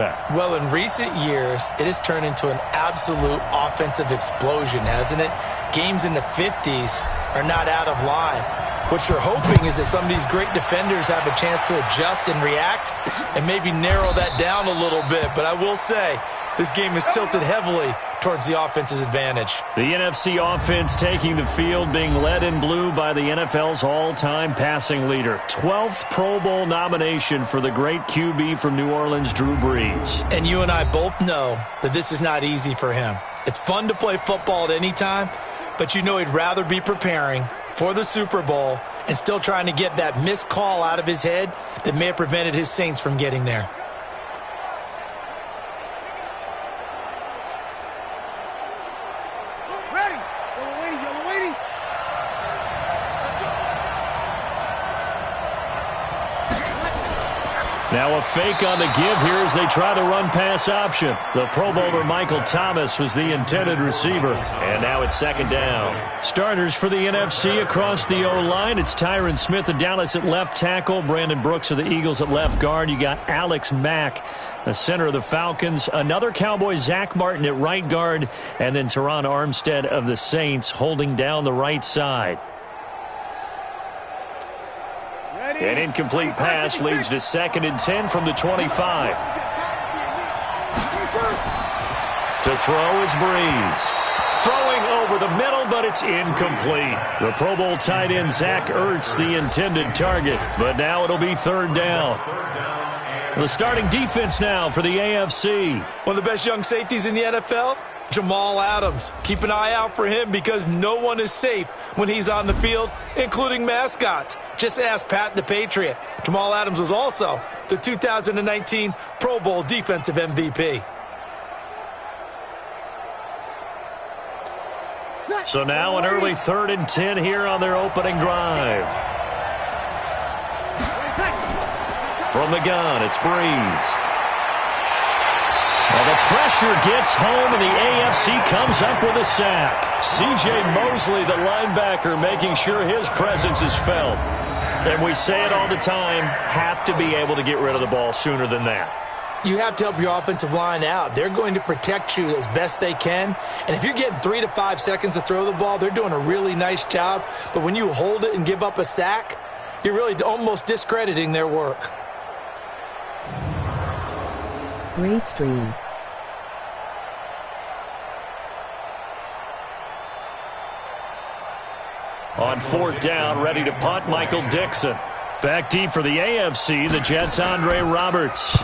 Well, in recent years, it has turned into an absolute offensive explosion, hasn't it? Games in the 50s are not out of line. What you're hoping is that some of these great defenders have a chance to adjust and react and maybe narrow that down a little bit. But I will say, this game is tilted heavily towards the offense's advantage. The NFC offense taking the field, being led in blue by the NFL's all-time passing leader. 12th Pro Bowl nomination for the great QB from New Orleans, Drew Brees. And you and I both know that this is not easy for him. It's fun to play football at any time, but you know he'd rather be preparing for the Super Bowl and still trying to get that missed call out of his head that may have prevented his Saints from getting there. Now a fake on the give here as they try the run-pass option. The Pro Bowler Michael Thomas was the intended receiver. And now it's second down. Starters for the NFC across the O-line. It's Tyron Smith of Dallas at left tackle. Brandon Brooks of the Eagles at left guard. You got Alex Mack, the center of the Falcons. Another Cowboy, Zach Martin at right guard. And then Teron Armstead of the Saints holding down the right side. An incomplete pass leads to 2nd and 10 from the 25. To throw is Brees. Throwing over the middle, but it's incomplete. The Pro Bowl tight end Zach Ertz, the intended target. But now it'll be 3rd down. The starting defense now for the AFC. One of the best young safeties in the NFL, Jamal Adams. Keep an eye out for him because no one is safe when he's on the field, including mascots. Just ask Pat the Patriot. Jamal Adams was also the 2019 Pro Bowl Defensive MVP. So now an early 3rd and 10 here on their opening drive. From the gun, it's Brees. Well, the pressure gets home, and the AFC comes up with a sack. C.J. Mosley, the linebacker, making sure his presence is felt. And we say it all the time, have to be able to get rid of the ball sooner than that. You have to help your offensive line out. They're going to protect you as best they can. And if you're getting 3 to 5 seconds to throw the ball, they're doing a really nice job. But when you hold it and give up a sack, you're really almost discrediting their work. Great stream. On 4th down, ready to punt, Michael Dixon. Back deep for the AFC, the Jets' Andre Roberts.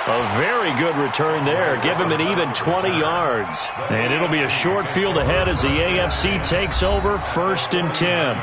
A very good return there. Give him an even 20 yards. And it'll be a short field ahead as the AFC takes over 1st and 10.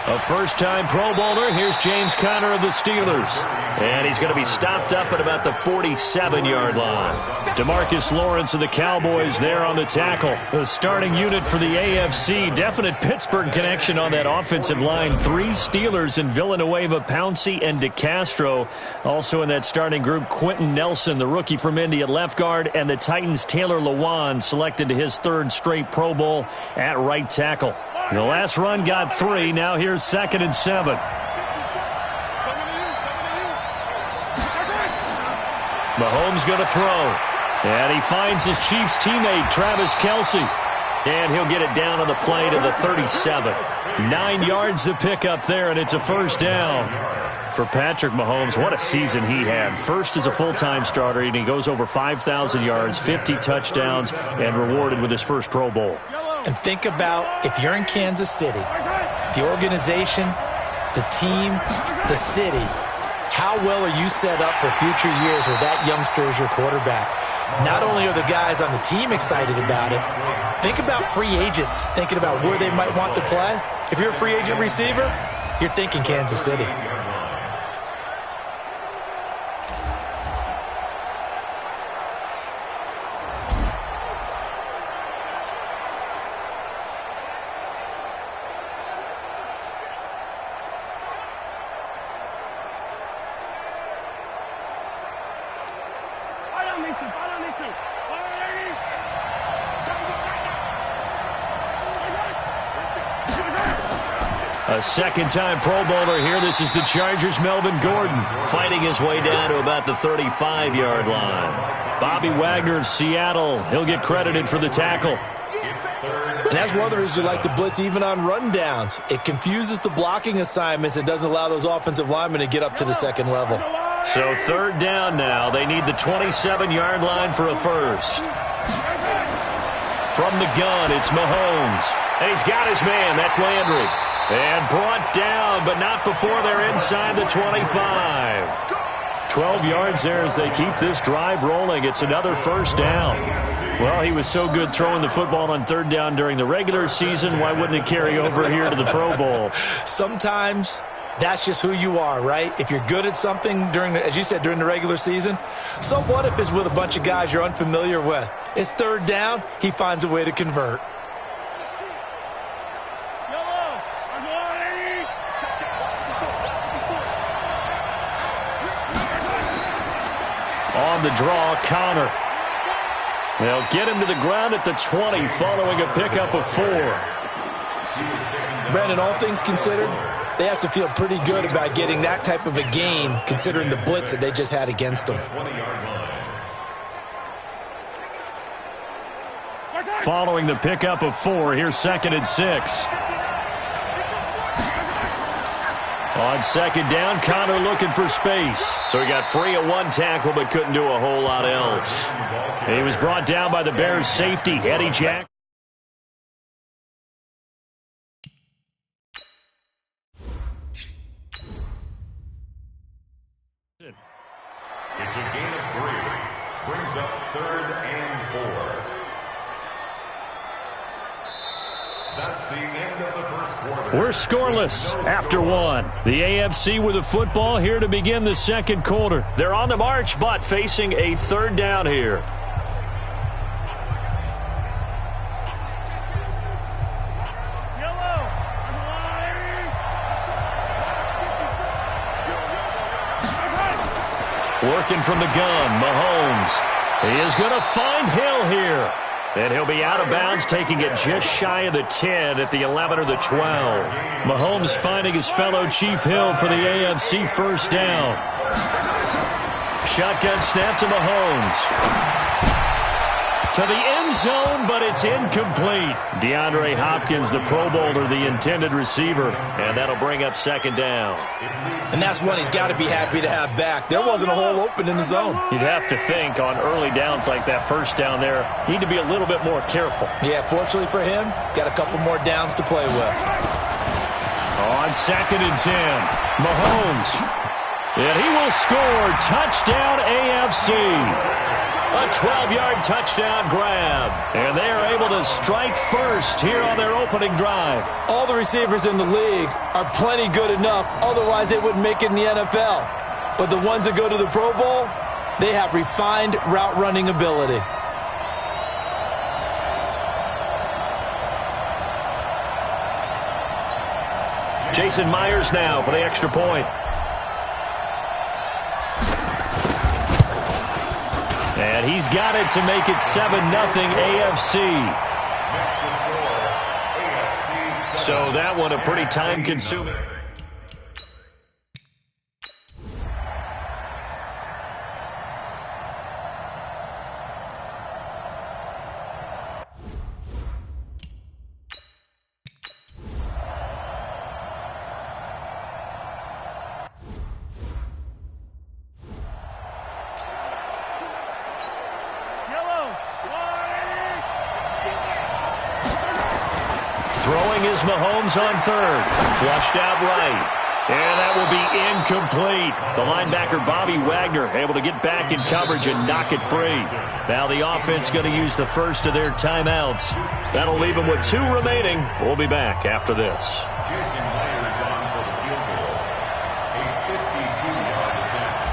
A first-time Pro Bowler. Here's James Conner of the Steelers. And he's going to be stopped up at about the 47-yard line. DeMarcus Lawrence of the Cowboys there on the tackle. The starting unit for the AFC. Definite Pittsburgh connection on that offensive line. 3 Steelers in Villanueva, Pouncey, and DeCastro. Also in that starting group, Quentin Nelson, the rookie from Indy at left guard, and the Titans' Taylor Lewan selected to his 3rd straight Pro Bowl at right tackle. The last run got 3. Now here's 2nd and 7. Mahomes going to throw. And he finds his Chiefs teammate, Travis Kelce. And he'll get it down on the play to the 37. 9 yards to pick up there, and it's a 1st down. For Patrick Mahomes, what a season he had. First as a full-time starter, and he goes over 5,000 yards, 50 touchdowns, and rewarded with his first Pro Bowl. And think about if you're in Kansas City, the organization, the team, the city, How well are you set up for future years with that youngster as your quarterback? Not only are the guys on the team excited about it, think about free agents, thinking about where they might want to play. If you're a free agent receiver, you're thinking Kansas City. A second-time Pro Bowler here. This is the Chargers' Melvin Gordon, fighting his way down to about the 35-yard line. Bobby Wagner of Seattle, he'll get credited for the tackle. And that's one of the reasons you like to blitz even on rundowns. It confuses the blocking assignments and doesn't allow those offensive linemen to get up to the second level. So third down now. They need the 27-yard line for a first. From the gun, it's Mahomes. And he's got his man. That's Landry. And brought down, but not before they're inside the 25. 12 yards there as they keep this drive rolling. It's another first down. Well, he was so good throwing the football on third down during the regular season. Why wouldn't it carry over here to the Pro Bowl? Sometimes that's just who you are, right? If you're good at something during, as you said, during the regular season, so what if it's with a bunch of guys you're unfamiliar with? It's third down. He finds a way to convert. On the draw, Connor. They'll get him to the ground at the 20 following a pickup of 4. Brandon, all things considered, they have to feel pretty good about getting that type of a gain considering the blitz that they just had against them. Following the pickup of 4, here's 2nd and 6. On second down, Connor looking for space. So he got free of one tackle but couldn't do a whole lot else. He was brought down by the Bears safety, Eddie Jackson. It's a gain of 3. Brings up 3rd and 4. That's the end of the first quarter. We're scoreless after 1. The AFC with the football here to begin the second quarter. They're on the march, but facing a third down here. Working from the gun, Mahomes. He is going to find Hill here. And he'll be out of bounds, taking it just shy of the 10 at the 11 or the 12. Mahomes finding his fellow Chief Hill for the AFC first down. Shotgun snap to Mahomes. To the end zone, but it's incomplete. DeAndre Hopkins, the Pro Bowler, the intended receiver. And that'll bring up second down. And that's one he's got to be happy to have back. There wasn't a hole open in the zone. You'd have to think on early downs like that first down there, you need to be a little bit more careful. Yeah, fortunately for him, got a couple more downs to play with. On 2nd and 10, Mahomes. And he will score. Touchdown AFC. A 12-yard touchdown grab. And they are able to strike first here on their opening drive. All the receivers in the league are plenty good enough. Otherwise, they wouldn't make it in the NFL. But the ones that go to the Pro Bowl, they have refined route running ability. Jason Myers now for the extra point. And he's got it to make it 7-0 AFC. So that one a pretty time-consuming. Throwing is Mahomes on third. Flushed out right. And that will be incomplete. The linebacker, Bobby Wagner, able to get back in coverage and knock it free. Now the offense going to use the first of their timeouts. That'll leave them with 2 remaining. We'll be back after this. Jason Myers on for the field goal. A 52-yard attempt.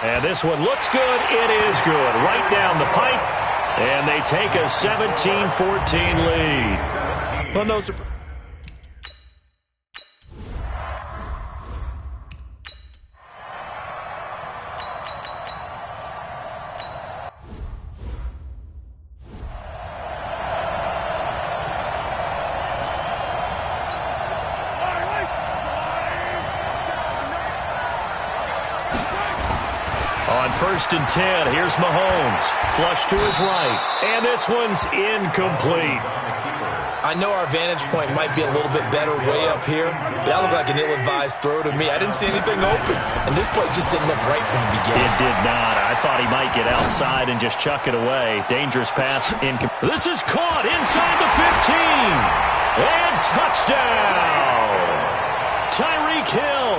And this one looks good. It is good. Right down the pipe. And they take a 17-14 lead. Well, no surprise. On 1st and 10, here's Mahomes. Flush to his right. And this one's incomplete. I know our vantage point might be a little bit better way up here, but that looked like an ill-advised throw to me. I didn't see anything open, and this play just didn't look right from the beginning. It did not. I thought he might get outside and just chuck it away. Dangerous pass. This is caught inside the 15. And touchdown. Tyreek Hill.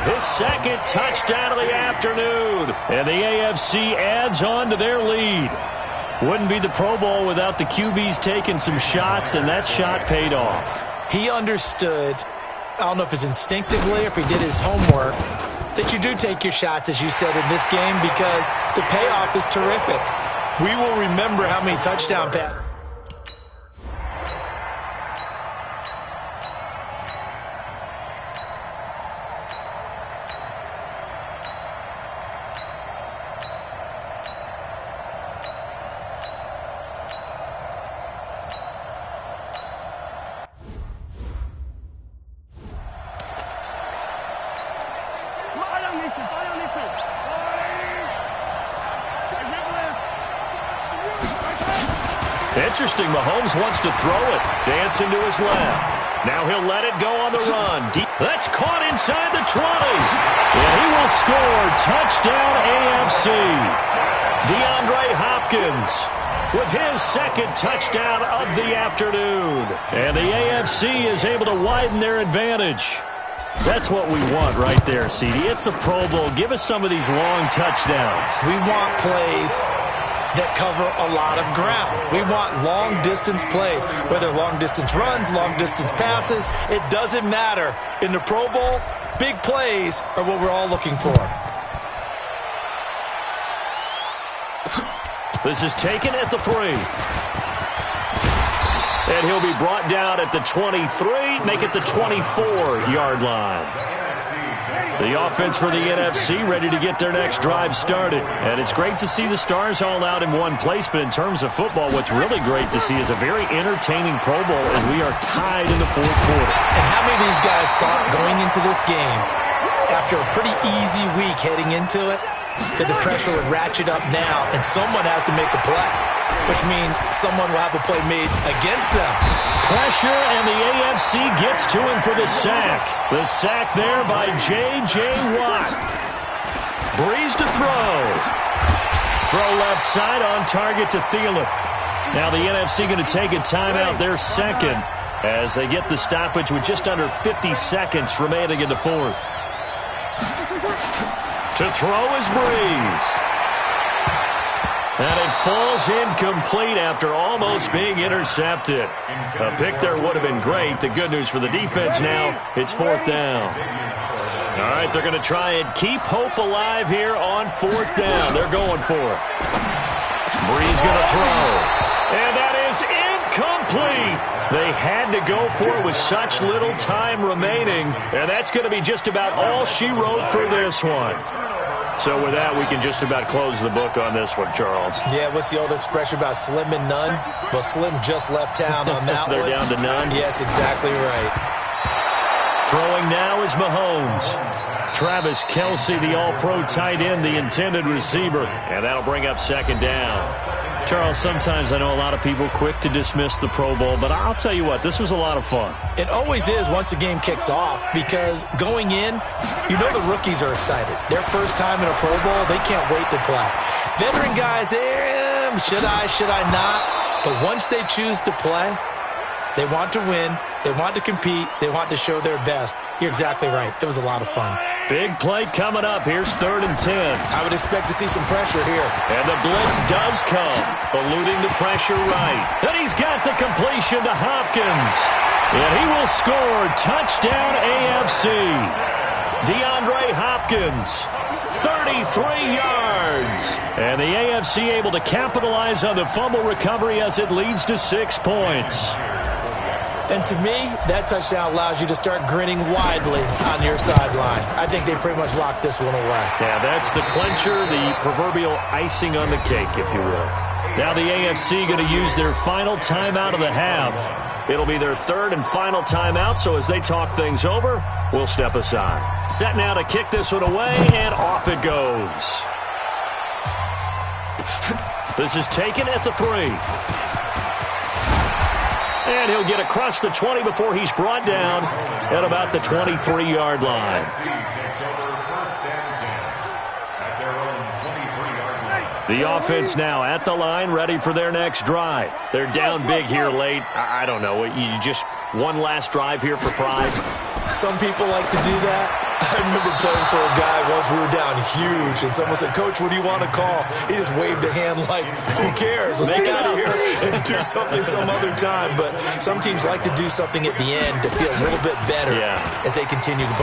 His 2nd touchdown of the afternoon. And the AFC adds on to their lead. Wouldn't be the Pro Bowl without the QBs taking some shots, and that shot paid off. He understood, I don't know if it's instinctively or if he did his homework, that you do take your shots, as you said, in this game because the payoff is terrific. We will remember how many touchdown passes. Interesting, Mahomes wants to throw it. Dancing to his left. Now he'll let it go on the run. Deep. That's caught inside the 20. And he will score. Touchdown AFC. DeAndre Hopkins with his 2nd touchdown of the afternoon. And the AFC is able to widen their advantage. That's what we want right there, CD. It's a Pro Bowl. Give us some of these long touchdowns. We want plays that cover a lot of ground. We want long-distance plays, whether long-distance runs, long-distance passes. It doesn't matter. In the Pro Bowl, big plays are what we're all looking for. This is taken at the 3. And he'll be brought down at the 23, make it the 24-yard line. The offense for the NFC ready to get their next drive started. And it's great to see the stars all out in one place, but in terms of football, what's really great to see is a very entertaining Pro Bowl as we are tied in the 4th quarter. And how many of these guys thought going into this game, after a pretty easy week heading into it, that the pressure would ratchet up now and someone has to make a play, which means someone will have a play made against them. Pressure, and the AFC gets to him for the sack. The sack there by J.J. Watt. Breeze to throw. Throw left side on target to Thielen. Now the NFC going to take a timeout, their 2nd, as they get the stoppage with just under 50 seconds remaining in the 4th. To throw is Breeze. And it falls incomplete after almost being intercepted. A pick there would have been great. The good news for the defense now, it's 4th down. All right, they're going to try and keep hope alive here on 4th down. They're going for it. Breeze going to throw. And that is incomplete. They had to go for it with such little time remaining. And that's going to be just about all she wrote for this one. So with that, we can just about close the book on this one, Charles. Yeah, what's the old expression about slim and none? Well, Slim just left town on that They're one. down to none? Yes, exactly right. Throwing now is Mahomes. Travis Kelce, the all-pro tight end, the intended receiver. And that'll bring up 2nd down. Charles, sometimes I know a lot of people quick to dismiss the Pro Bowl, but I'll tell you what, this was a lot of fun. It always is once the game kicks off because going in, you know the rookies are excited. Their first time in a Pro Bowl, they can't wait to play. Veteran guys, should I not? But once they choose to play, they want to win, they want to compete, they want to show their best. You're exactly right. It was a lot of fun. Big play coming up. Here's 3rd and 10. I would expect to see some pressure here. And the blitz does come, eluding the pressure right. And he's got the completion to Hopkins. And he will score. Touchdown AFC. DeAndre Hopkins, 33 yards. And the AFC able to capitalize on the fumble recovery as it leads to 6 points. And to me, that touchdown allows you to start grinning widely on your sideline. I think they pretty much locked this one away. Yeah, that's the clincher, the proverbial icing on the cake, if you will. Now the AFC going to use their final timeout of the half. It'll be their 3rd and final timeout, so as they talk things over, we'll step aside. Set now to kick this one away, and off it goes. This is taken at the 3. And he'll get across the 20 before he's brought down at about the 23-yard line. The offense now at the line, ready for their next drive. They're down big here late. I don't know. You just one last drive here for pride? Some people like to do that. I remember playing for a guy once. We were down huge, and someone said, "Coach, what do you want to call?" He just waved a hand like, "Who cares? Let's get out of here and do something some other time." But some teams like to do something at the end to feel a little bit better as they continue to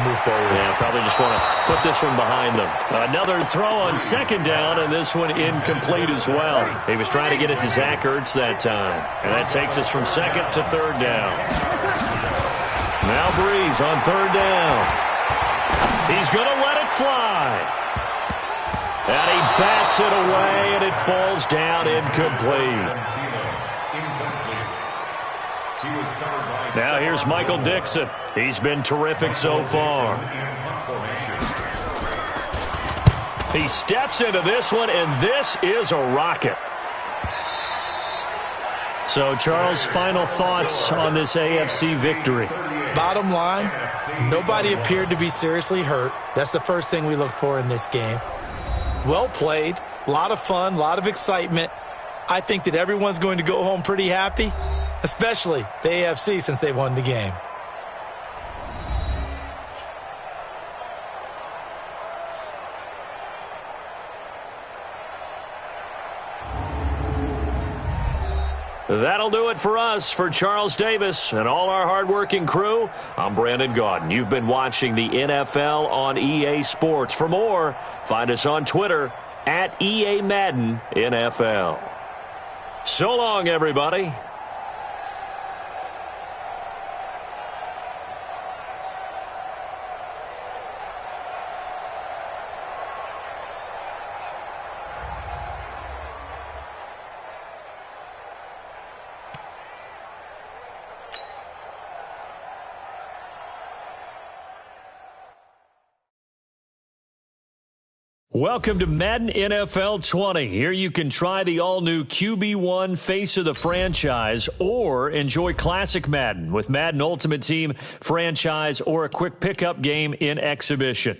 move forward. Yeah, probably just want to put this one behind them. Another throw on 2nd down, and this one incomplete as well. He was trying to get it to Zach Ertz that time, and that takes us from 2nd to 3rd down. Now Breeze on 3rd down. He's going to let it fly. And he bats it away, and it falls down incomplete. Now here's Michael Dixon. He's been terrific so far. He steps into this one, and this is a rocket. So, Charles, final thoughts on this AFC victory? Bottom line, nobody appeared to be seriously hurt. That's the first thing we look for in this game. Well played, a lot of fun, a lot of excitement. I think that everyone's going to go home pretty happy, especially the AFC since they won the game. That'll do it for us. For Charles Davis and all our hardworking crew, I'm Brandon Gaudin. You've been watching the NFL on EA Sports. For more, find us on Twitter at EA Madden NFL. So long, everybody. Welcome to Madden NFL 20. Here you can try the all-new QB1 face of the franchise or enjoy classic Madden with Madden Ultimate Team franchise or a quick pickup game in exhibition.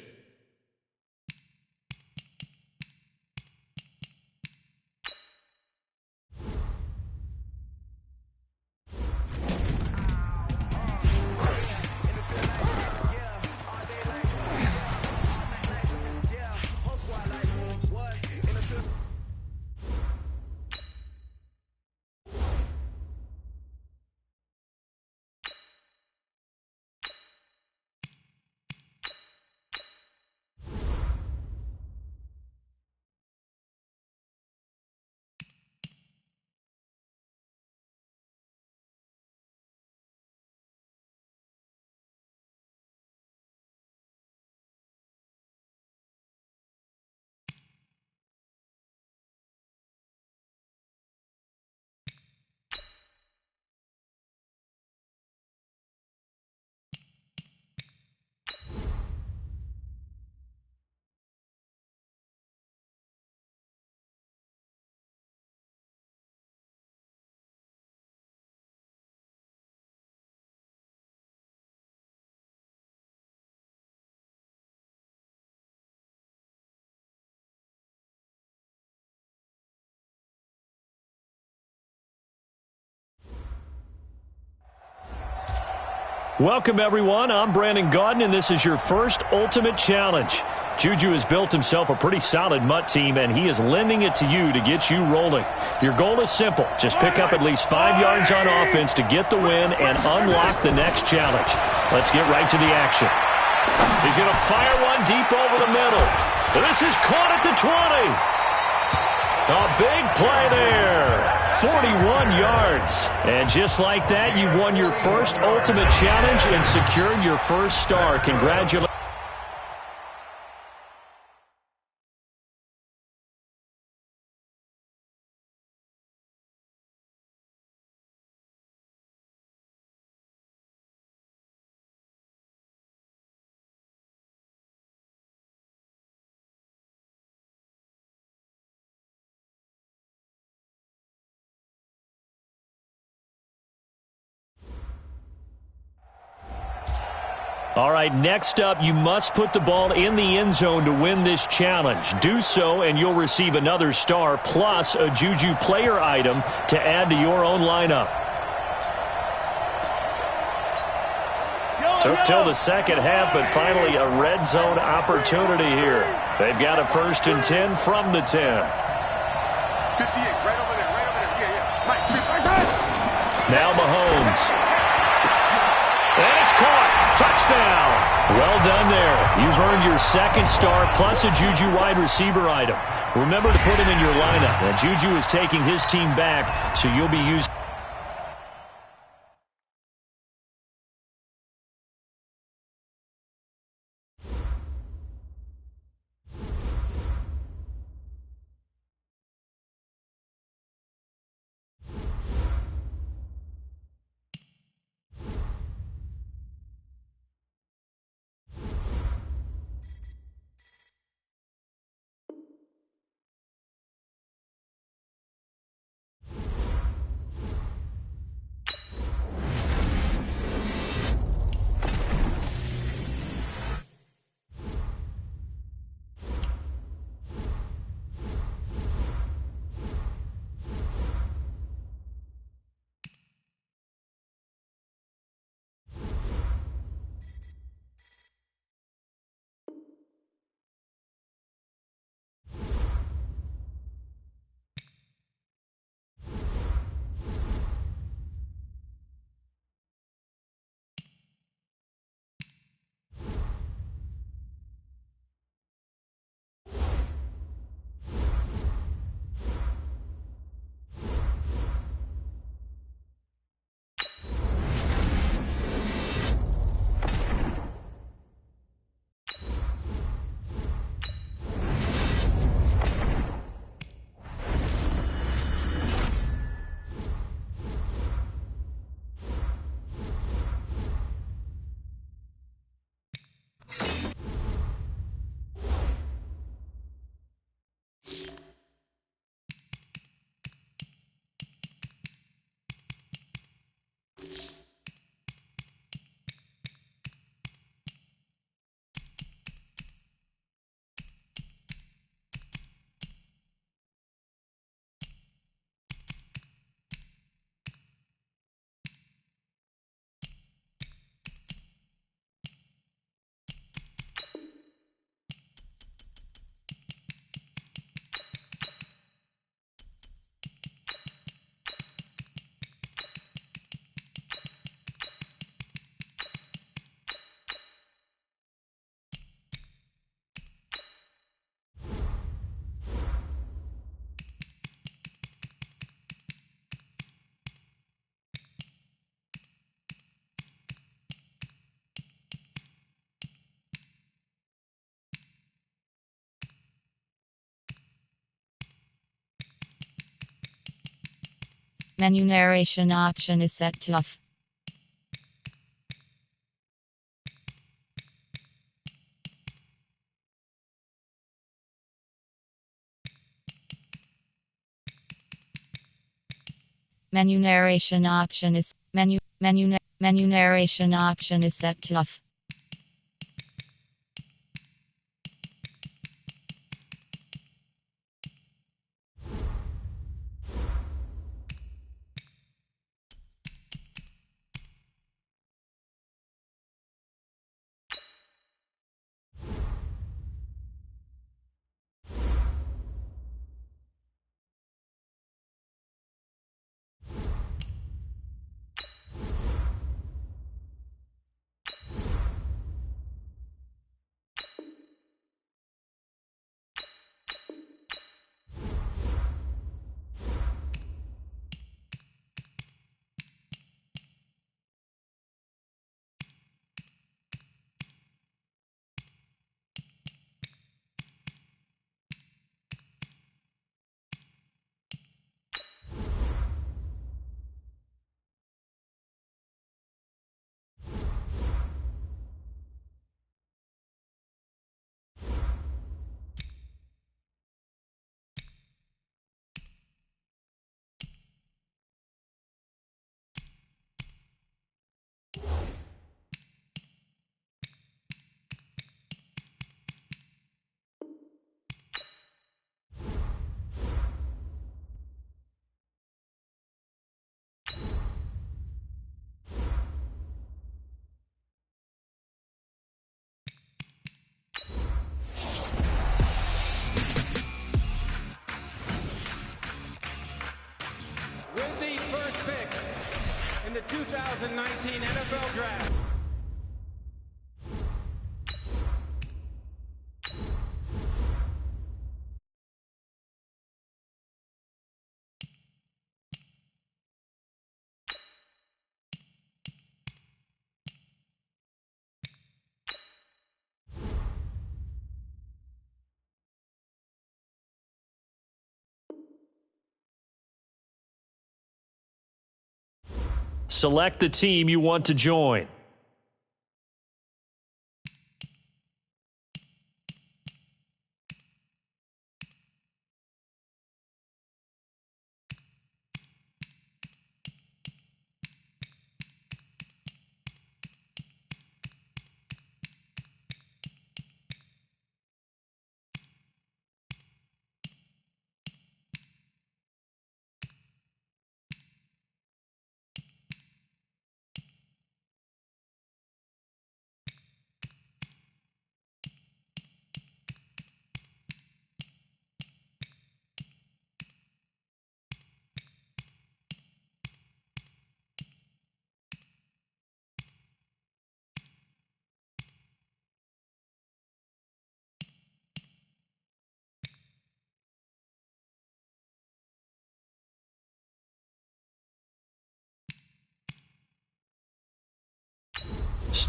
Welcome, everyone. I'm Brandon Gaudin, and this is your first Ultimate Challenge. Juju has built himself a pretty solid MUT team, and he is lending it to you to get you rolling. Your goal is simple. Just pick up at least 5 yards on offense to get the win and unlock the next challenge. Let's get right to the action. He's going to fire one deep over the middle. This is caught at the 20. A big play there. 41 yards. And just like that, you've won your first Ultimate Challenge and secured your first star. Congratulations. All right, next up, you must put the ball in the end zone to win this challenge. Do so, and you'll receive another star plus a Juju player item to add to your own lineup. Took till the second half, but finally a red zone opportunity here. They've got a 1st and 10 from the 10. 58, right over there, right over there. Yeah. Mike. Now Mahomes. And it's caught. Touchdown. Well done there. You've earned your 2nd star plus a Juju wide receiver item. Remember to put him in your lineup. Now, Juju is taking his team back, so you'll be using. Menu narration option is set to off. Menu narration option is menu narration option is set to off. 2019 NFL Draft. Select the team you want to join.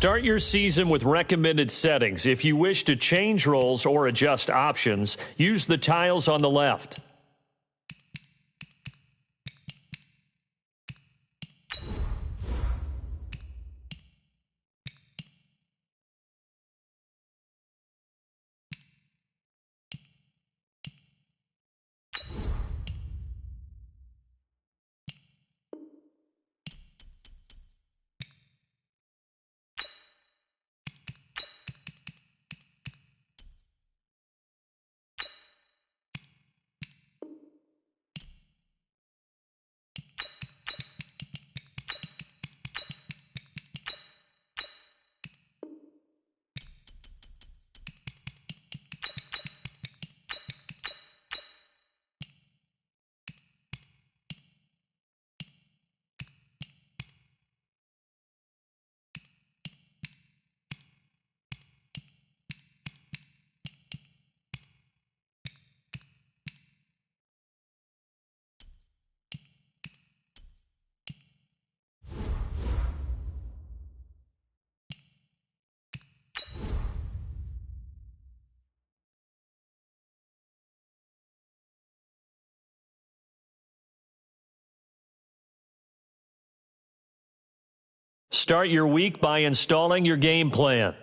Start your season with recommended settings. If you wish to change roles or adjust options, use the tiles on the left. Start your week by installing your game plan.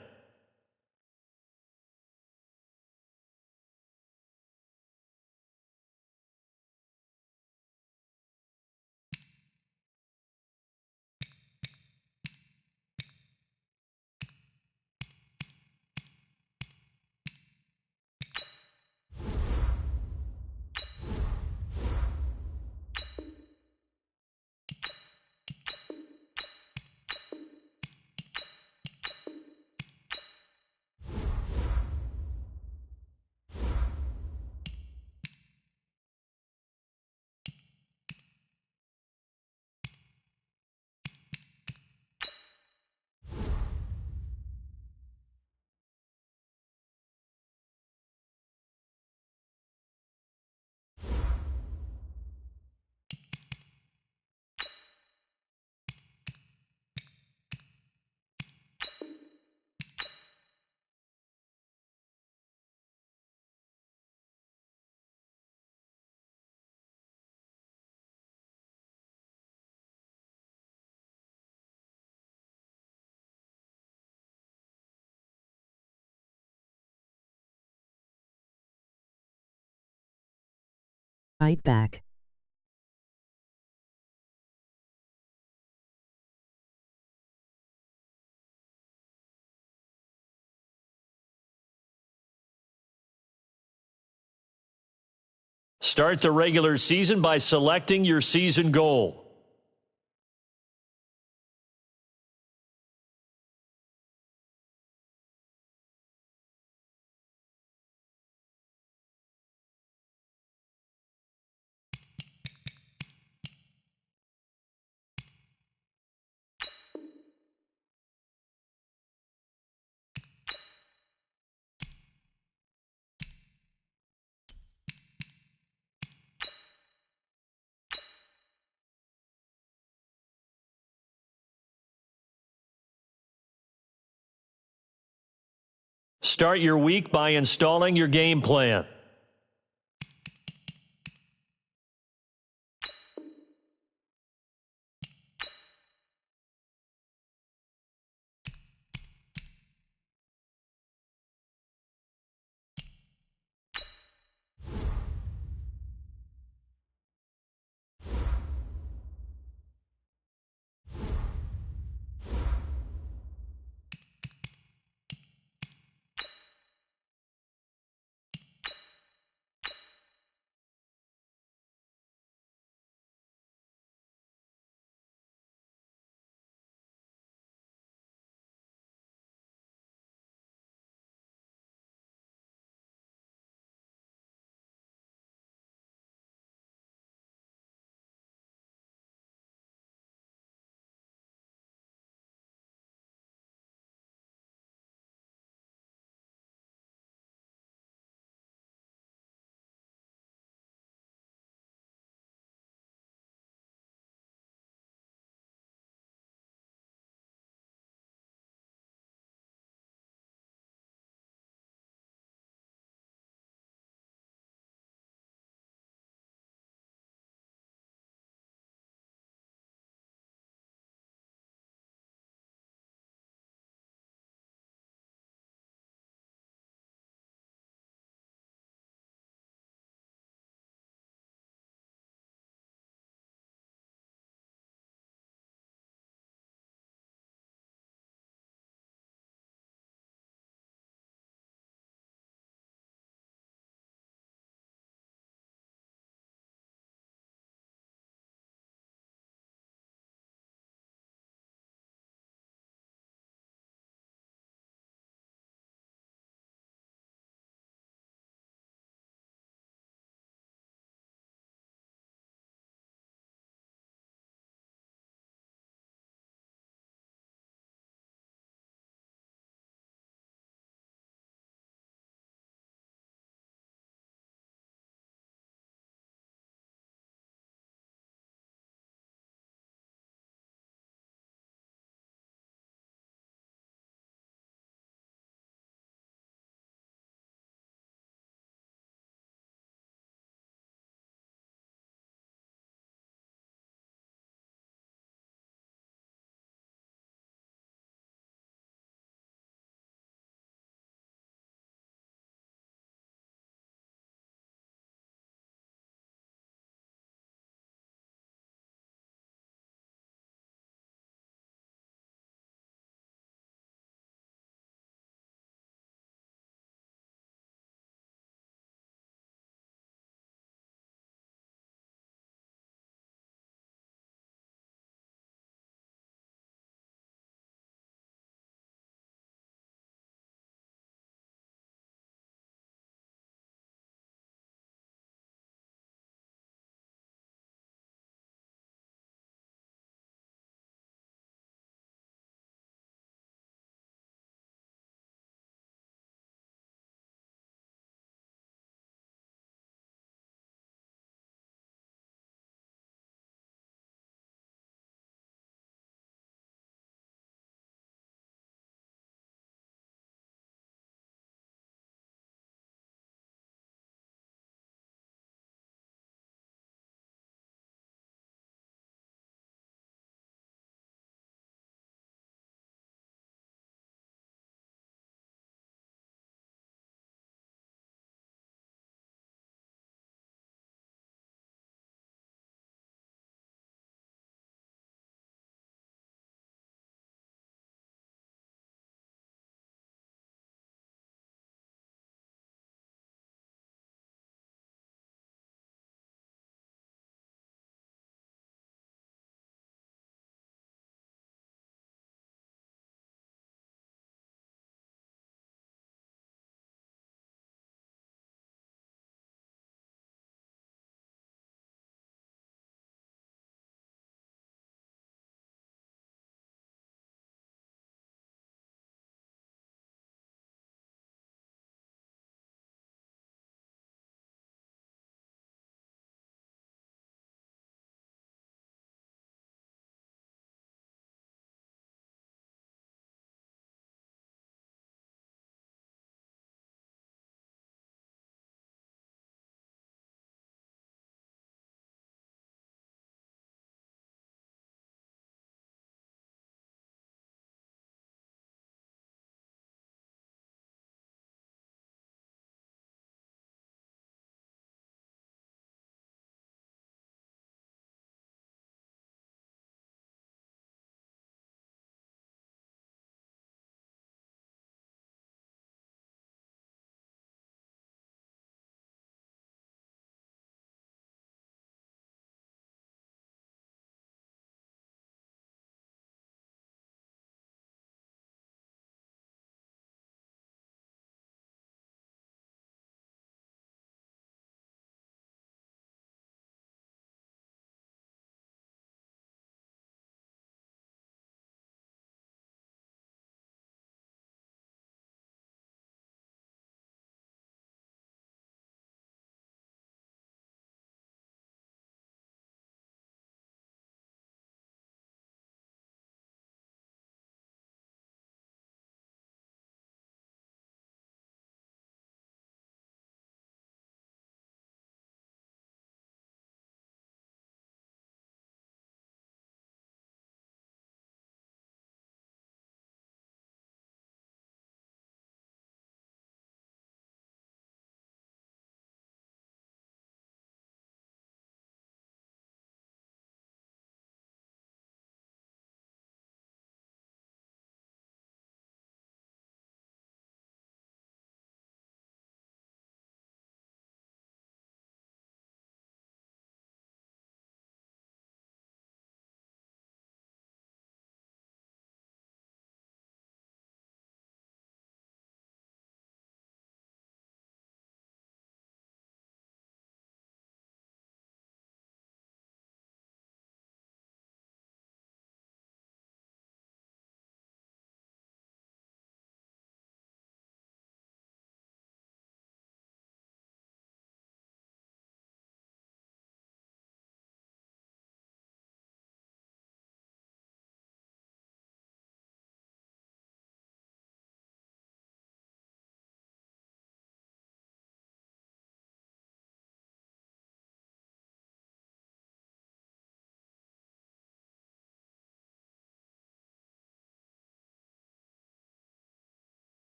Right back. Start the regular season by selecting your season goal. Start your week by installing your game plan.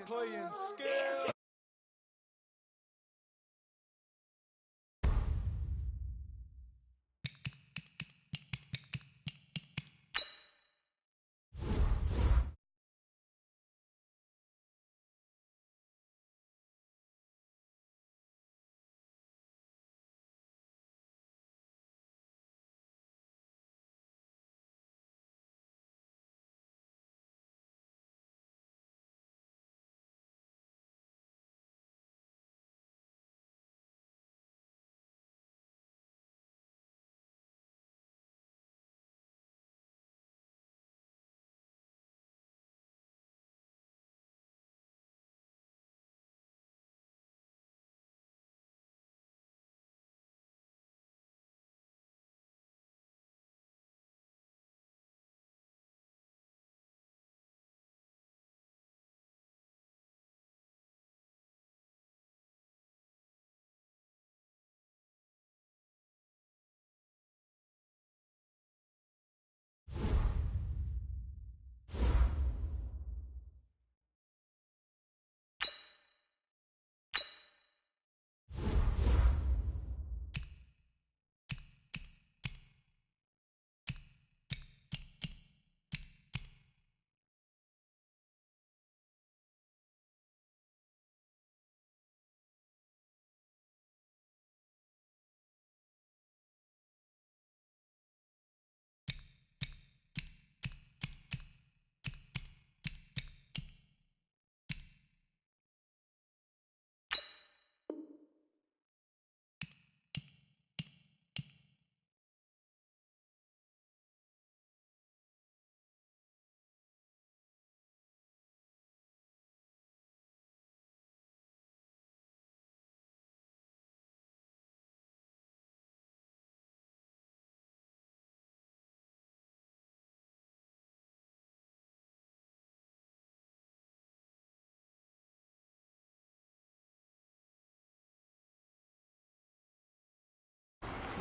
playing skill.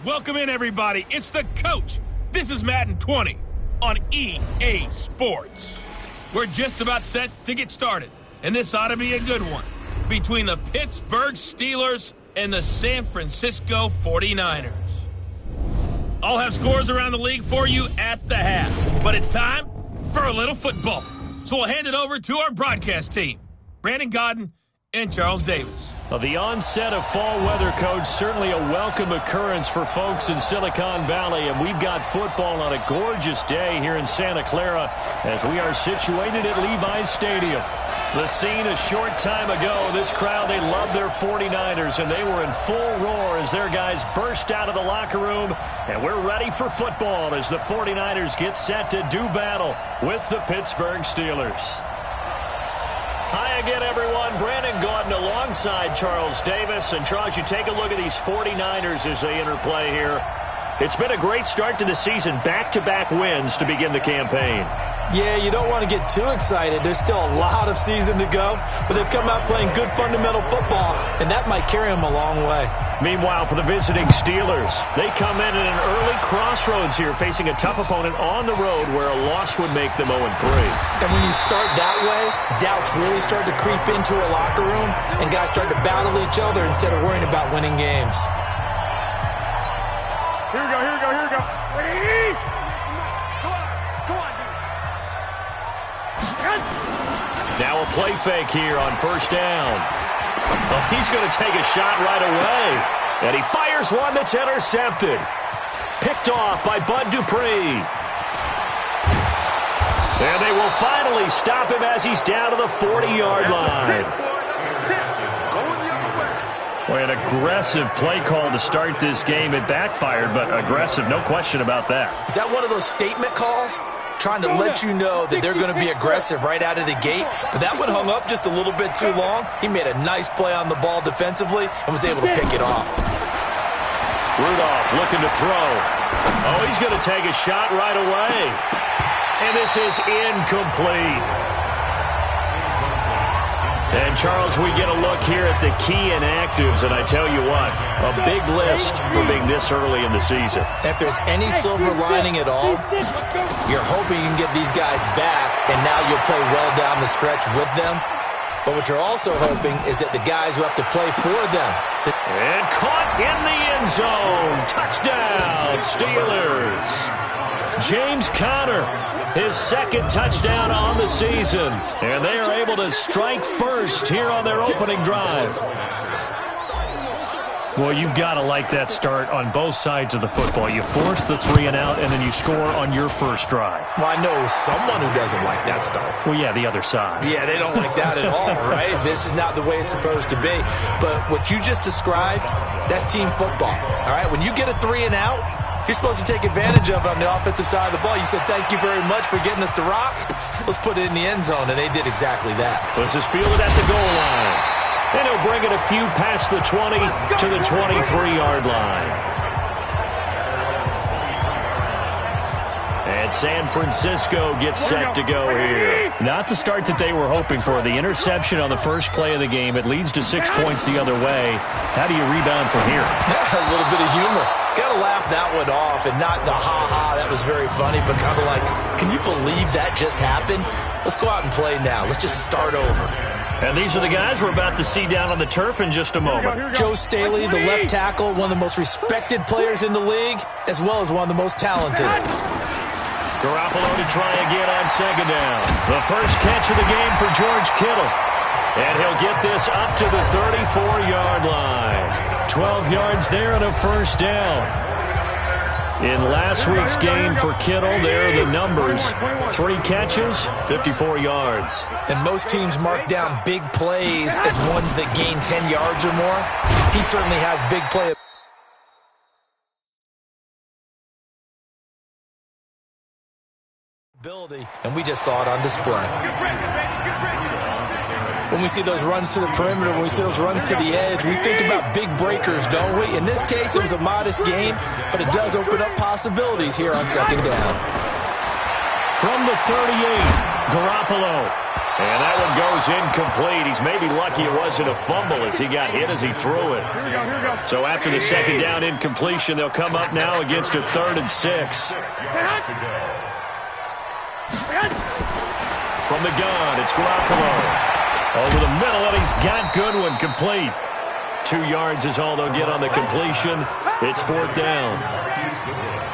Welcome in, everybody. It's the coach. This is Madden 20 on EA Sports. We're just about set to get started, and this ought to be a good one between the Pittsburgh Steelers and the San Francisco 49ers. I'll have scores around the league for you at the half, but it's time for a little football. So we'll hand it over to our broadcast team, Brandon Godden and Charles Davis. Well, the onset of fall weather, Coach, certainly a welcome occurrence for folks in Silicon Valley, and we've got football on a gorgeous day here in Santa Clara as we are situated at Levi's Stadium. The scene a short time ago, this crowd, they love their 49ers, and they were in full roar as their guys burst out of the locker room, and we're ready for football as the 49ers get set to do battle with the Pittsburgh Steelers. Hi again, everyone. Brandon Gaudin alongside Charles Davis. And, Charles, you take a look at these 49ers as they interplay here. It's been a great start to the season, back-to-back wins to begin the campaign. Yeah, you don't want to get too excited. There's still a lot of season to go, but they've come out playing good fundamental football, and that might carry them a long way. Meanwhile, for the visiting Steelers, they come in at an early crossroads here, facing a tough opponent on the road where a loss would make them 0-3. And when you start that way, doubts really start to creep into a locker room, and guys start to battle each other instead of worrying about winning games. Here we go, here we go, here we go. Ready? Come on, Now a play fake here on first down. Oh, he's going to take a shot right away. And he fires one that's intercepted. Picked off by Bud Dupree. And they will finally stop him as he's down to the 40-yard line. Boy, an aggressive play call to start this game. It backfired, but aggressive, no question about that. Is that one of those statement calls? Trying to let you know that they're going to be aggressive right out of the gate, but that one hung up just a little bit too long. He made a nice play on the ball defensively and was able to pick it off. Rudolph looking to throw. Oh, he's going to take a shot right away. And this is incomplete. And, Charles, we get a look here at the key inactives, and I tell you what, a big list for being this early in the season. If there's any silver lining at all, you're hoping you can get these guys back, and now you'll play well down the stretch with them. But what you're also hoping is that the guys who have to play for them. And caught in the end zone. Touchdown, Steelers. James Conner, his second touchdown on the season. And they are able to strike first here on their opening drive. Well, you've got to like that start on both sides of the football. You force the 3 and out, and then you score on your first drive. Well, I know someone who doesn't like that start. Well, yeah, the other side. Yeah, they don't like that at all, right? This is not the way it's supposed to be. But what you just described, that's team football, all right? When you get a 3 and out, you're supposed to take advantage of it on the offensive side of the ball. You said, thank you very much for getting us the rock. Let's put it in the end zone, and they did exactly that. This is fielded at the goal line. And he'll bring it a few past the 20 to the 23-yard line. And San Francisco gets set to go here. Not the start that they were hoping for. The interception on the first play of the game. It leads to 6 points the other way. How do you rebound from here? A little bit of humor. Got to laugh that one off, and not the ha-ha, that was very funny, but kind of like, can you believe that just happened? Let's go out and play now. Let's just start over. And these are the guys we're about to see down on the turf in just a moment. Joe Staley, the left tackle, one of the most respected players in the league, as well as one of the most talented. Garoppolo to try again on second down. The first catch of the game for George Kittle. And he'll get this up to the 34-yard line. 12 yards there and a first down. In last week's game for Kittle, there are the numbers. 3 catches, 54 yards. And most teams mark down big plays as ones that gain 10 yards or more. He certainly has big play ability, and we just saw it on display. When we see those runs to the perimeter, when we see those runs to the edge, we think about big breakers, don't we? In this case, it was a modest game, but it does open up possibilities here on second down. From the 38, Garoppolo. And that one goes incomplete. He's maybe lucky it wasn't a fumble as he got hit as he threw it. So after the second down incompletion, they'll come up now against a 3rd and 6. From the gun, it's Garoppolo. Over the middle, and he's got Goodwin complete. 2 yards is all they'll get on the completion. It's 4th down.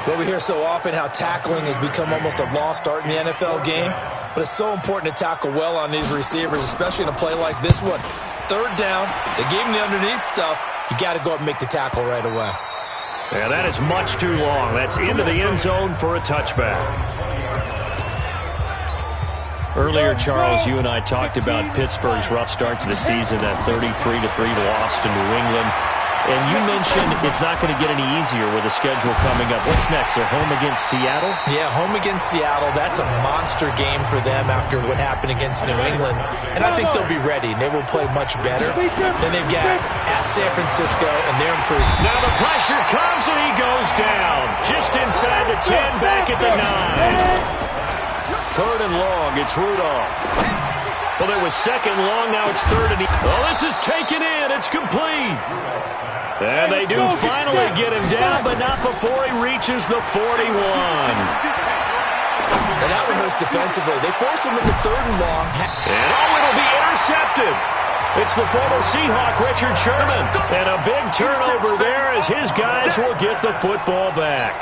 Well, we hear so often how tackling has become almost a lost art in the NFL game, but it's so important to tackle well on these receivers, especially in a play like this one. 3rd down, they gave him the underneath stuff. You got to go up and make the tackle right away. Yeah, that is much too long. That's into the end zone for a touchback. Earlier, Charles, you and I talked about Pittsburgh's rough start to the season, that 33-3 loss to New England. And you mentioned it's not going to get any easier with the schedule coming up. What's next? They're home against Seattle? Yeah, home against Seattle. That's a monster game for them after what happened against New England. And I think they'll be ready, and they will play much better. Then they've got at San Francisco, and they're improving. Now the pressure comes, and he goes down. Just inside the 10, back at the 9. 3rd and long, it's Rudolph. Well, there was 2nd long, now it's 3rd and... Oh, this is taken in, it's complete. And they do finally get him down, but not before he reaches the 41. And that one hurts defensively. They force him into 3rd and long. And it'll be intercepted. It's the former Seahawk, Richard Sherman. And a big turnover there as his guys will get the football back.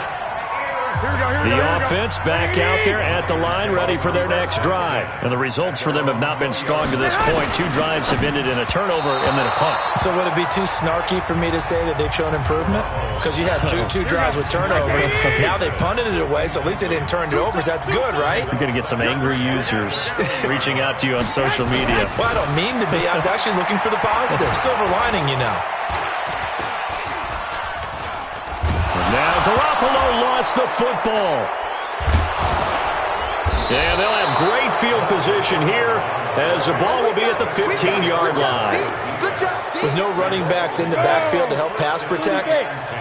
The offense back out there at the line, ready for their next drive. And the results for them have not been strong to this point. 2 drives have ended in a turnover and then a punt. So would it be too snarky for me to say that they've shown improvement? Because you had two drives with turnovers. Now they punted it away, so at least they didn't turn it over. So that's good, right? You're going to get some angry users reaching out to you on social media. Well, I don't mean to be. I was actually looking for the positive. Silver lining, you know. Now Garoppolo lost the football. And they'll have great field position here as the ball will be at the 15-yard line. With no running backs in the backfield to help pass protect,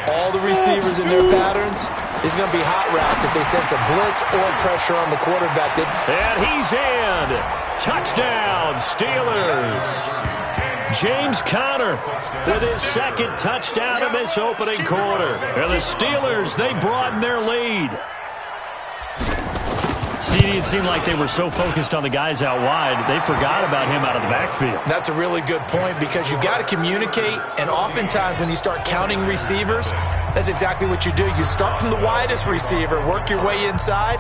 all the receivers in their patterns, it's going to be hot routes if they sense a blitz or pressure on the quarterback. And he's in. Touchdown, Steelers. James Conner with his 2nd touchdown in this opening quarter. And the Steelers, they broaden their lead. See, it seemed like they were so focused on the guys out wide, they forgot about him out of the backfield. That's a really good point because you've got to communicate, and oftentimes when you start counting receivers, that's exactly what you do. You start from the widest receiver, work your way inside.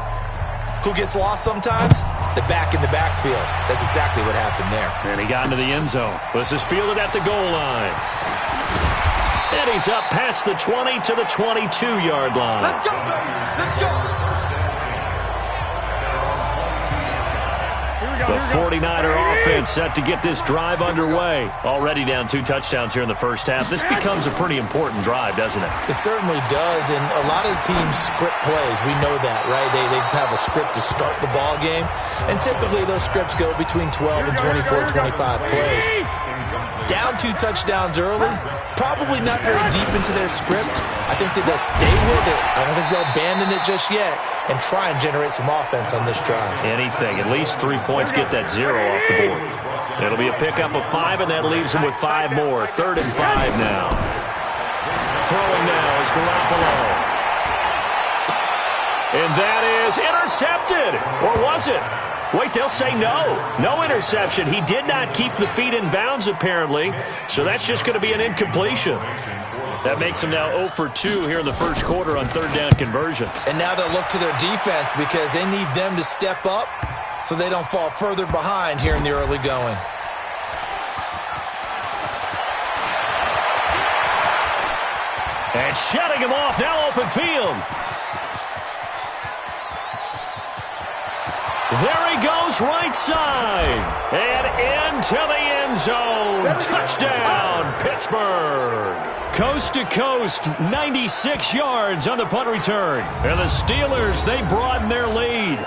Who gets lost sometimes? The back in the backfield. That's exactly what happened there. And he got into the end zone. This is fielded at the goal line. And he's up past the 20 to the 22-yard line. Let's go, baby. Let's go. The 49er offense set to get this drive underway. Already down 2 touchdowns here in the first half. This becomes a pretty important drive, doesn't it? It certainly does, and a lot of teams script plays. We know that, right? They have a script to start the ball game, and typically those scripts go between 12 and 24, 25 plays. Down 2 touchdowns early, probably not very deep into their script. I think that they'll stay with it. I don't think they'll abandon it just yet and try and generate some offense on this drive. Anything. At least 3 points, get that 0 off the board. It'll be a pickup of 5, and that leaves them with 5 more. 3rd and 5 now. Throwing now is Garoppolo. And that is intercepted. Or was it? Wait, they'll say no. No interception. He did not keep the feet in bounds, apparently. So that's just going to be an incompletion. That makes them now 0 for 2 here in the first quarter on 3rd down conversions. And now they'll look to their defense because they need them to step up so they don't fall further behind here in the early going. And shutting him off, now open field. There he goes, right side. And into the end zone. Touchdown, Pittsburgh. Coast to coast, 96 yards on the punt return. And the Steelers, they broaden their lead.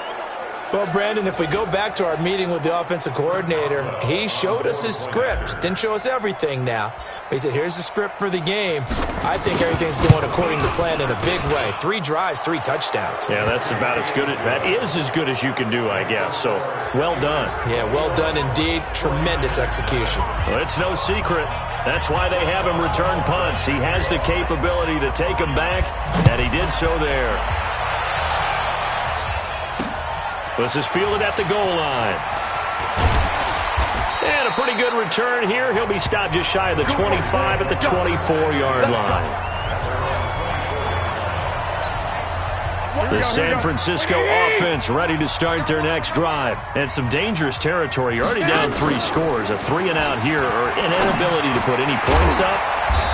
Well, Brandon, if we go back to our meeting with the offensive coordinator, he showed us his script. Didn't show us everything now. He said, here's the script for the game. I think everything's going according to plan in a big way. 3 drives, 3 touchdowns. Yeah, that's about as good. That is as good as you can do, I guess. So, well done. Yeah, well done indeed. Tremendous execution. Well, it's no secret. That's why they have him return punts. He has the capability to take them back, and he did so there. This is fielded at the goal line. And a pretty good return here. He'll be stopped just shy of the 25 at the 24-yard line. The San Francisco offense ready to start their next drive. And some dangerous territory. You're already down 3 scores. A 3-and-out here, or an inability to put any points up.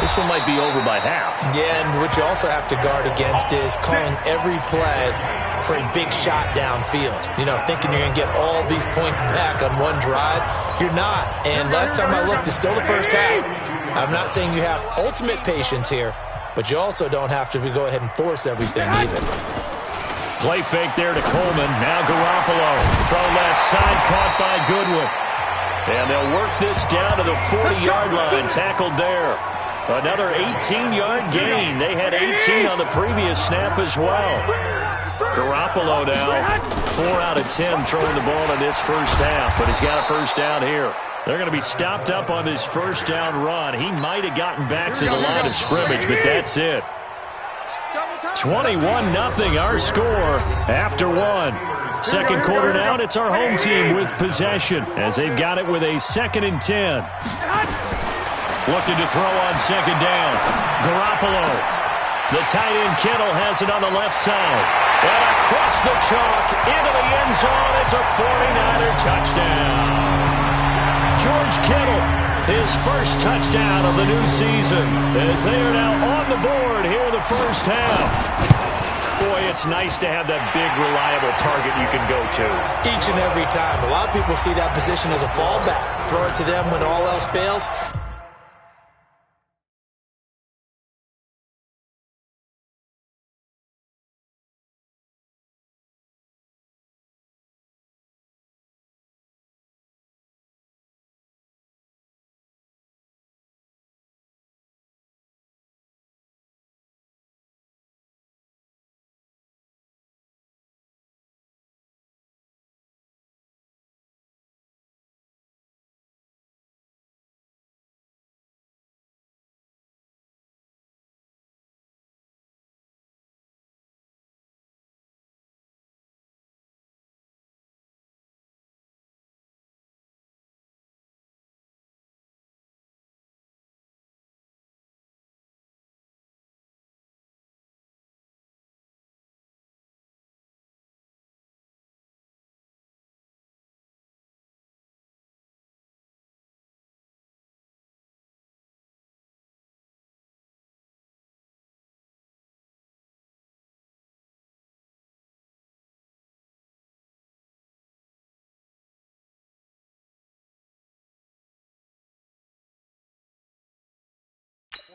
This one might be over by half. Yeah, and what you also have to guard against is calling every play for a big shot downfield. You know, thinking you're going to get all these points back on one drive. You're not. And last time I looked, it's still the first half. I'm not saying you have ultimate patience here, but you also don't have to go ahead and force everything either. Play fake there to Coleman. Now Garoppolo from left side, caught by Goodwin. And they'll work this down to the 40-yard line, tackled there. Another 18-yard gain. They had 18 on the previous snap as well. Garoppolo now, 4 out of 10 throwing the ball in this first half, but he's got a first down here. They're going to be stopped up on this first down run. He might have gotten back to the line of scrimmage, but that's it. 21-0 our score after 1. Second quarter now, and it's our home team with possession as they've got it with a 2nd and 10. Looking to throw on second down. Garoppolo. The tight end Kittle has it on the left side. And across the chalk into the end zone. It's a 49er touchdown. George Kittle, his first touchdown of the new season, as they are now on the board here in the first half. Boy, it's nice to have that big, reliable target you can go to. Each and every time. A lot of people see that position as a fallback. Throw it to them when all else fails.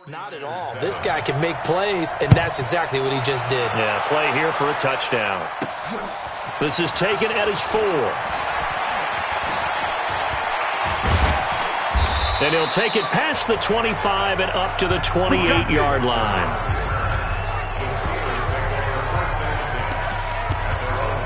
Not at all. This guy can make plays, and that's exactly what he just did. Yeah, play here for a touchdown. This is taken at his 4. And he'll take it past the 25 and up to the 28-yard line.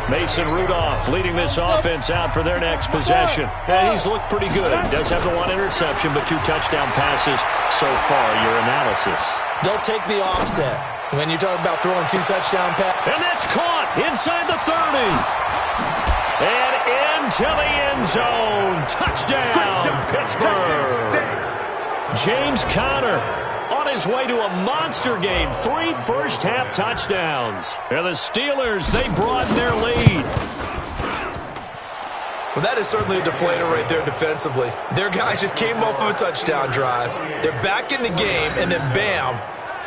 Mason Rudolph leading this offense out for their next possession. And he's looked pretty good. Does have the 1 interception, but 2 touchdown passes so far. Your analysis. They'll take the offset. When you're talking about throwing 2 touchdown passes. And that's caught inside the 30. And into the end zone. Touchdown, Pittsburgh. James Conner on his way to a monster game. 3 first-half touchdowns. And the Steelers, they broaden their lead. Well, that is certainly a deflator right there defensively. Their guys just came off of a touchdown drive. They're back in the game, and then bam,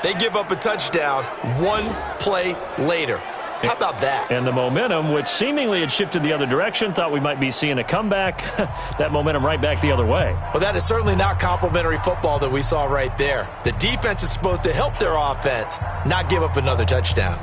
they give up a touchdown 1 play later. How about that? And the momentum, which seemingly had shifted the other direction, thought we might be seeing a comeback. That momentum right back the other way. Well, that is certainly not complimentary football that we saw right there. The defense is supposed to help their offense, not give up another touchdown.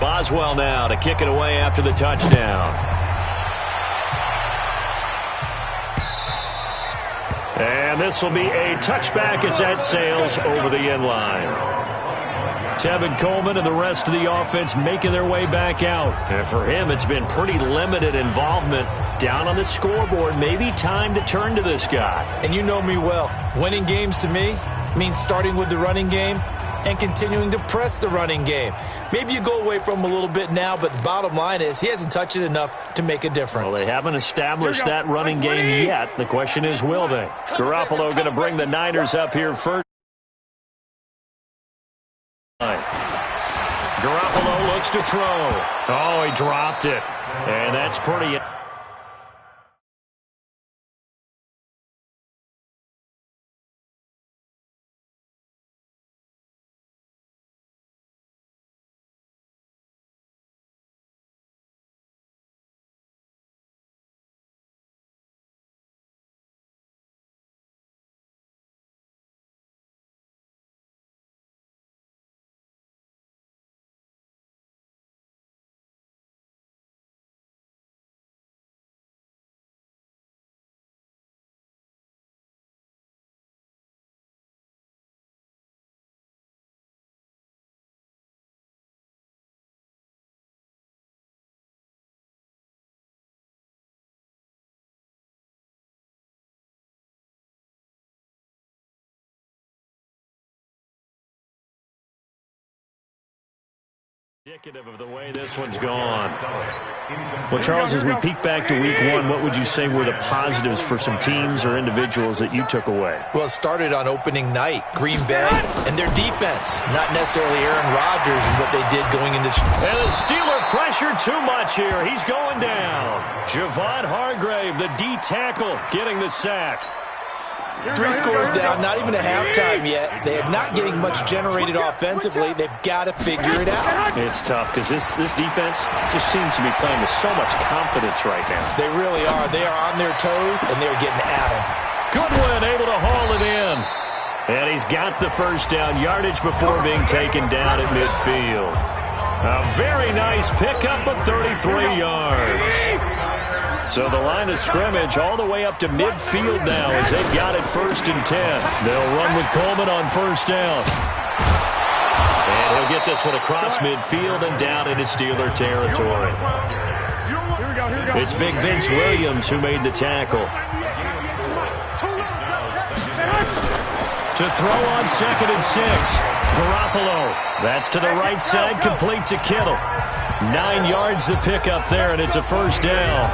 Boswell now to kick it away after the touchdown. And this will be a touchback as that sails over the end line. Tevin Coleman and the rest of the offense making their way back out. And for him, it's been pretty limited involvement down on the scoreboard. Maybe time to turn to this guy. And you know me well. Winning games to me means starting with the running game and continuing to press the running game. Maybe you go away from him a little bit now, but the bottom line is he hasn't touched it enough to make a difference. Well, they haven't established that running game yet. The question is, will they? Garoppolo going to bring the Niners up here first. Garoppolo looks to throw. Oh, he dropped it. And that's pretty... Indicative of the way this one's gone. Well, Charles, as we peek back to week 1, what would you say were the positives for some teams or individuals that you took away? Well, it started on opening night. Green Bay and their defense, not necessarily Aaron Rodgers and what they did going into... And the Steeler pressure too much here. He's going down. Javon Hargrave, the D tackle, getting the sack. 3 scores down, not even a halftime yet. They are not getting much generated offensively. They've got to figure it out. It's tough because this defense just seems to be playing with so much confidence right now. They really are. They are on their toes, and they're getting at them. Goodwin able to haul it in. And he's got the first down yardage before being taken down at midfield. A very nice pickup of 33 yards. So the line of scrimmage all the way up to midfield now as they've got it 1st and 10. They'll run with Coleman on 1st down. And he'll get this one across midfield and down into Steeler territory. It's big Vince Williams who made the tackle. To throw on 2nd and 6. Garoppolo. That's to the right side, complete to Kittle. 9 yards the pickup there, and it's a 1st down.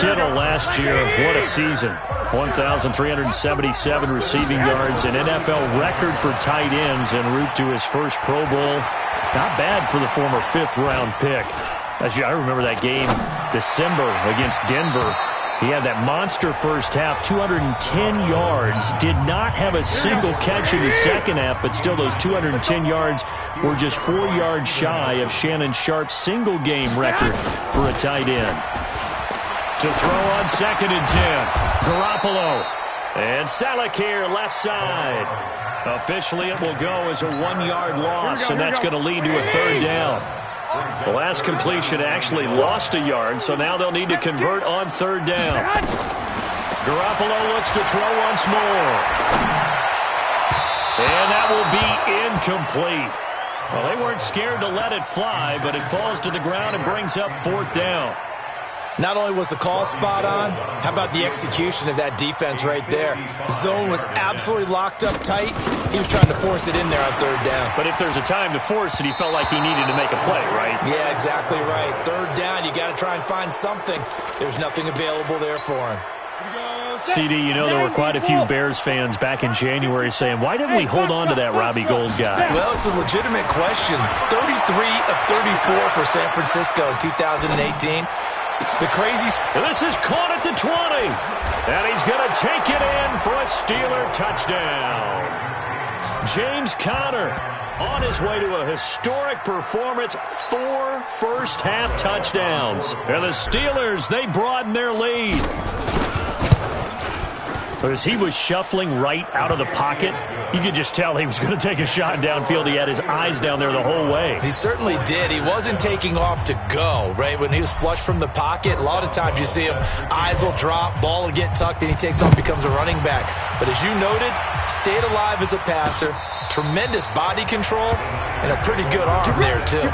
Kittle last year, what a season. 1,377 receiving yards, an NFL record for tight ends en route to his first Pro Bowl. Not bad for the former 5th-round pick. I remember that game, December, against Denver. He had that monster first half, 210 yards. Did not have a single catch in the second half, but still those 210 yards were just 4 yards shy of Shannon Sharp's single-game record for a tight end. To throw on 2nd and 10. Garoppolo. And Salek here, left side. Officially, it will go as a 1-yard loss, and that's going to lead to a 3rd down. The last completion actually lost a yard, so now they'll need to convert on 3rd down. Garoppolo looks to throw once more. And that will be incomplete. Well, they weren't scared to let it fly, but it falls to the ground and brings up 4th down. Not only was the call spot on, how about the execution of that defense right there? Zone was absolutely locked up tight. He was trying to force it in there on 3rd down. But if there's a time to force it, he felt like he needed to make a play, right? Yeah, exactly right. 3rd down, you got to try and find something. There's nothing available there for him. CD, you know there were quite a few Bears fans back in January saying, why didn't we hold on to that Robbie Gould guy? Well, it's a legitimate question. 33 of 34 for San Francisco in 2018. The crazy... This is caught at the 20. And he's going to take it in for a Steeler touchdown. James Conner on his way to a historic performance. 4 first-half touchdowns. And the Steelers, they broaden their lead. As he was shuffling right out of the pocket, you could just tell he was going to take a shot downfield. He had his eyes down there the whole way. He certainly did. He wasn't taking off to go, right? When he was flush from the pocket, a lot of times you see him, eyes will drop, ball will get tucked, and he takes off, becomes a running back. But as you noted, stayed alive as a passer, tremendous body control, and a pretty good arm there, too.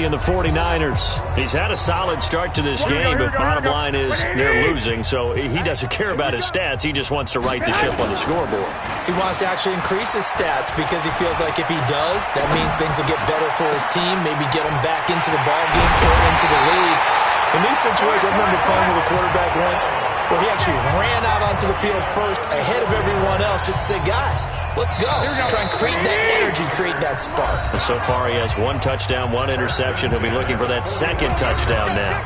And the 49ers. He's had a solid start to this game, but bottom line is they're losing, so he doesn't care about his stats. He just wants to right the ship on the scoreboard. He wants to actually increase his stats because he feels like if he does, that means things will get better for his team, maybe get him back into the ball game or into the lead. In these situations, I remember playing with a quarterback once where he actually ran out onto the field first ahead of everyone else just to say, guys, let's go. Try and create that energy, create that spark. And so far, he has 1 touchdown, 1 interception. He'll be looking for that 2nd touchdown now.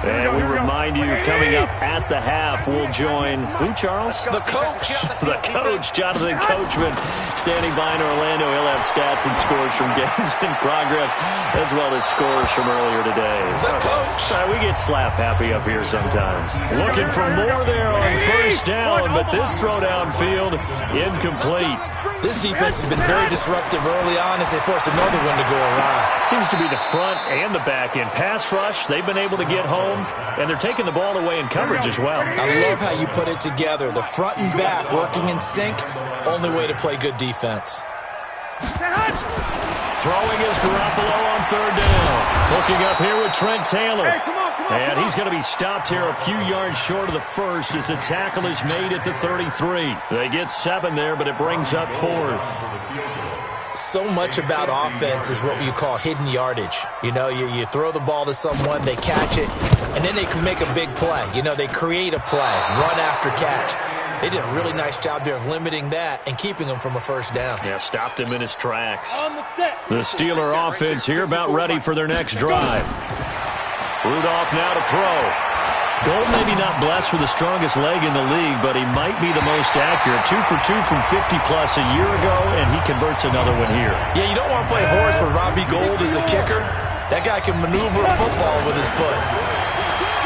And we remind you, coming up at the half, we'll join who, Charles? The coach. The coach, Jonathan Coachman, standing by in Orlando. He'll have stats and scores from games in progress, as well as scores from earlier today. The coach. We get slap happy up here sometimes. Looking for more there on 1st down, but this throw downfield, incomplete. This defense has been very disruptive early on as they force another one to go awry. Seems to be the front and the back end. Pass rush, they've been able to get home, and they're taking the ball away in coverage as well. I love how you put it together. The front and back working in sync, only way to play good defense. Throwing is Garoppolo on 3rd down. Hooking up here with Trent Taylor. And he's going to be stopped here a few yards short of the first as the tackle is made at the 33. They get 7 there, but it brings up 4th. So much about offense is what you call hidden yardage. You know, you throw the ball to someone, they catch it, and then they can make a big play. You know, they create a play, run after catch. They did a really nice job there of limiting that and keeping him from a 1st down. Yeah, stopped him in his tracks. The Steeler offense here about ready for their next drive. Rudolph now to throw. Gould maybe not blessed with the strongest leg in the league, but he might be the most accurate. 2 for 2 from 50-plus a year ago, and he converts another one here. Yeah, you don't want to play horse with Robbie Gould as a kicker. That guy can maneuver a football with his foot.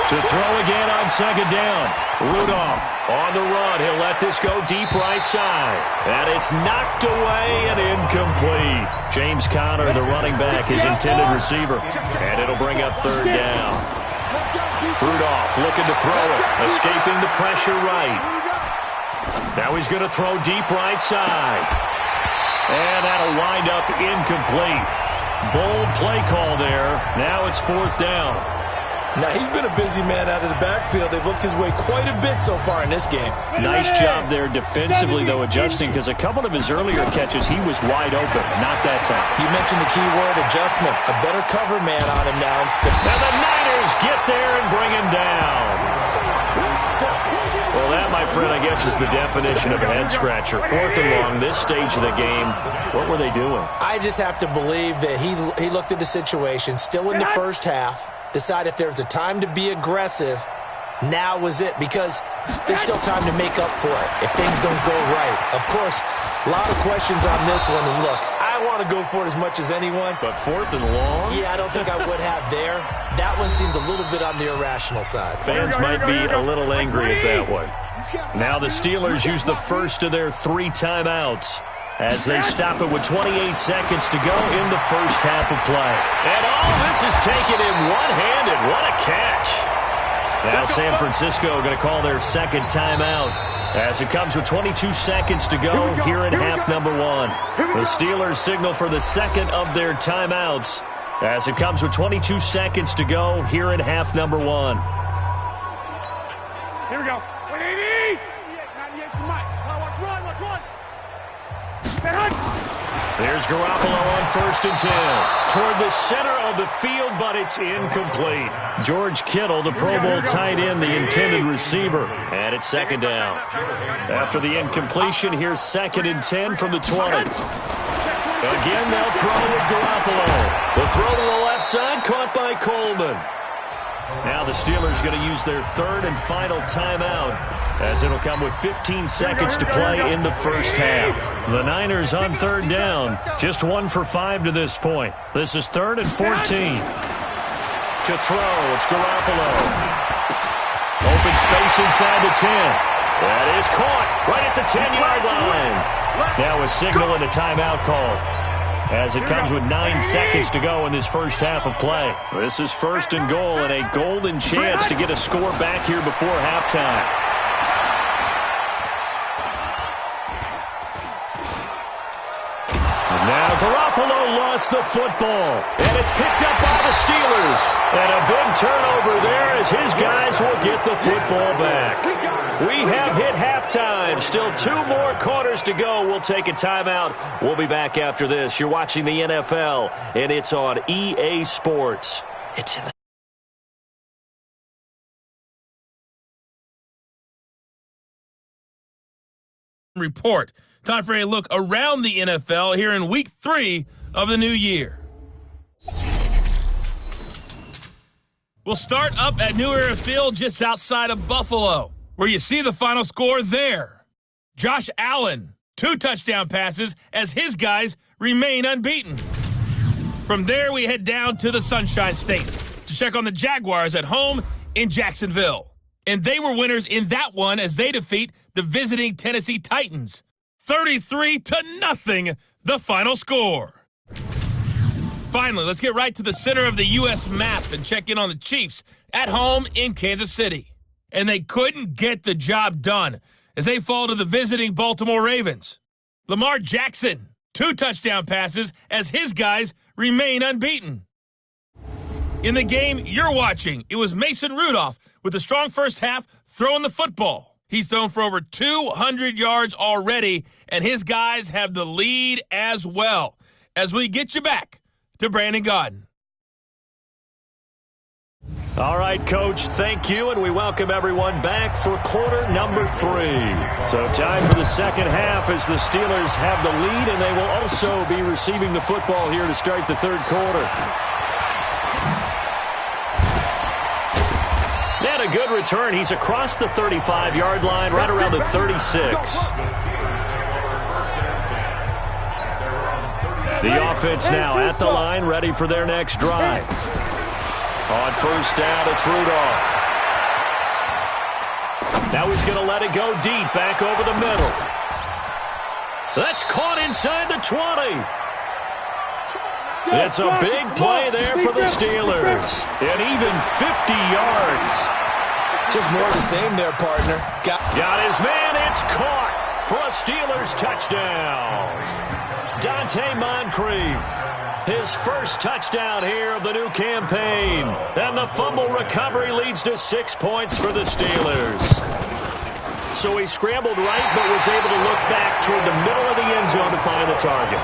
To throw again on 2nd down. Rudolph on the run. He'll let this go deep right side. And it's knocked away and incomplete. James Conner, the running back, his intended receiver. And it'll bring up 3rd down. Rudolph looking to throw it. Escaping the pressure right. Now he's going to throw deep right side. And that'll wind up incomplete. Bold play call there. Now it's 4th down. Now, he's been a busy man out of the backfield. They've looked his way quite a bit so far in this game. Nice job there defensively, though, adjusting, because a couple of his earlier catches, he was wide open. Not that time. You mentioned the key word, adjustment. A better cover man on him now. Now the Niners get there and bring him down. Well, that That, my friend, I guess is the definition of a head-scratcher. 4th and long, this stage of the game. What were they doing? I just have to believe that he looked at the situation, still in the first half, decided if there was a time to be aggressive, now was it, because there's still time to make up for it if things don't go right. Of course, a lot of questions on this one, and look, I want to go for it as much as anyone. But 4th and long? Yeah, I don't think I would have there. That one seemed a little bit on the irrational side. Fans might be a little angry at that one. Now the Steelers use the first of their 3 timeouts as they stop it with 28 seconds to go in the first half of play. And all this is taken in one-handed. What a catch. Now San Francisco going to call their second timeout as it comes with 22 seconds to go here in half number 1. The Steelers signal for the second of their timeouts as it comes with 22 seconds to go here in half number 1. Here we go. 180! 98 to Mike. Watch run. There's Garoppolo on 1st and 10. Toward the center of the field, but it's incomplete. George Kittle, the Pro Bowl tight end, the intended receiver. And it's 2nd down. After the incompletion, here's 2nd and 10 from the 20. Again, they'll throw with Garoppolo. The throw to the left side, caught by Coleman. Now the Steelers going to use their 3rd and final timeout as it'll come with 15 seconds to play in the first half. The Niners on 3rd down, just 1 for 5 to this point. This is 3rd and 14. To throw, it's Garoppolo. Open space inside the 10. That is caught right at the 10-yard line. Now a signal and a timeout call as it comes with 9 seconds to go in this first half of play. This is 1st and goal and a golden chance to get a score back here before halftime. Now Garoppolo lost the football, and it's picked up by the Steelers. And a big turnover there as his guys will get the football back. We have hit halftime. Still 2 more quarters to go. We'll take a timeout. We'll be back after this. You're watching the NFL, and it's on EA Sports. It's in the report. Time for a look around the NFL here in Week 3 of the new year. We'll start up at New Era Field just outside of Buffalo, where you see the final score there. Josh Allen, 2 touchdown passes as his guys remain unbeaten. From there, we head down to the Sunshine State to check on the Jaguars at home in Jacksonville. And they were winners in that one as they defeat the visiting Tennessee Titans. 33-0, the final score. Finally, let's get right to the center of the U.S. map and check in on the Chiefs at home in Kansas City. And they couldn't get the job done as they fall to the visiting Baltimore Ravens. Lamar Jackson, 2 touchdown passes as his guys remain unbeaten. In the game you're watching, it was Mason Rudolph with a strong first half throwing the football. He's thrown for over 200 yards already, and his guys have the lead as well. As we get you back to Brandon Gaudin. All right, Coach, thank you, and we welcome everyone back for quarter number 3. So time for the second half as the Steelers have the lead, and they will also be receiving the football here to start the third quarter. And a good return. He's across the 35-yard line, right around the 36. The offense now at the line, ready for their next drive. On first down, it's Rudolph. Now he's going to let it go deep, back over the middle. That's caught inside the 20. It's a big play there for the Steelers. And even 50 yards. Just more of the same there, partner. Got his man. It's caught for a Steelers touchdown. Dante Moncrief, his first touchdown here of the new campaign. And the fumble recovery leads to 6 points for the Steelers. So he scrambled right, but was able to look back toward the middle of the end zone to find the target.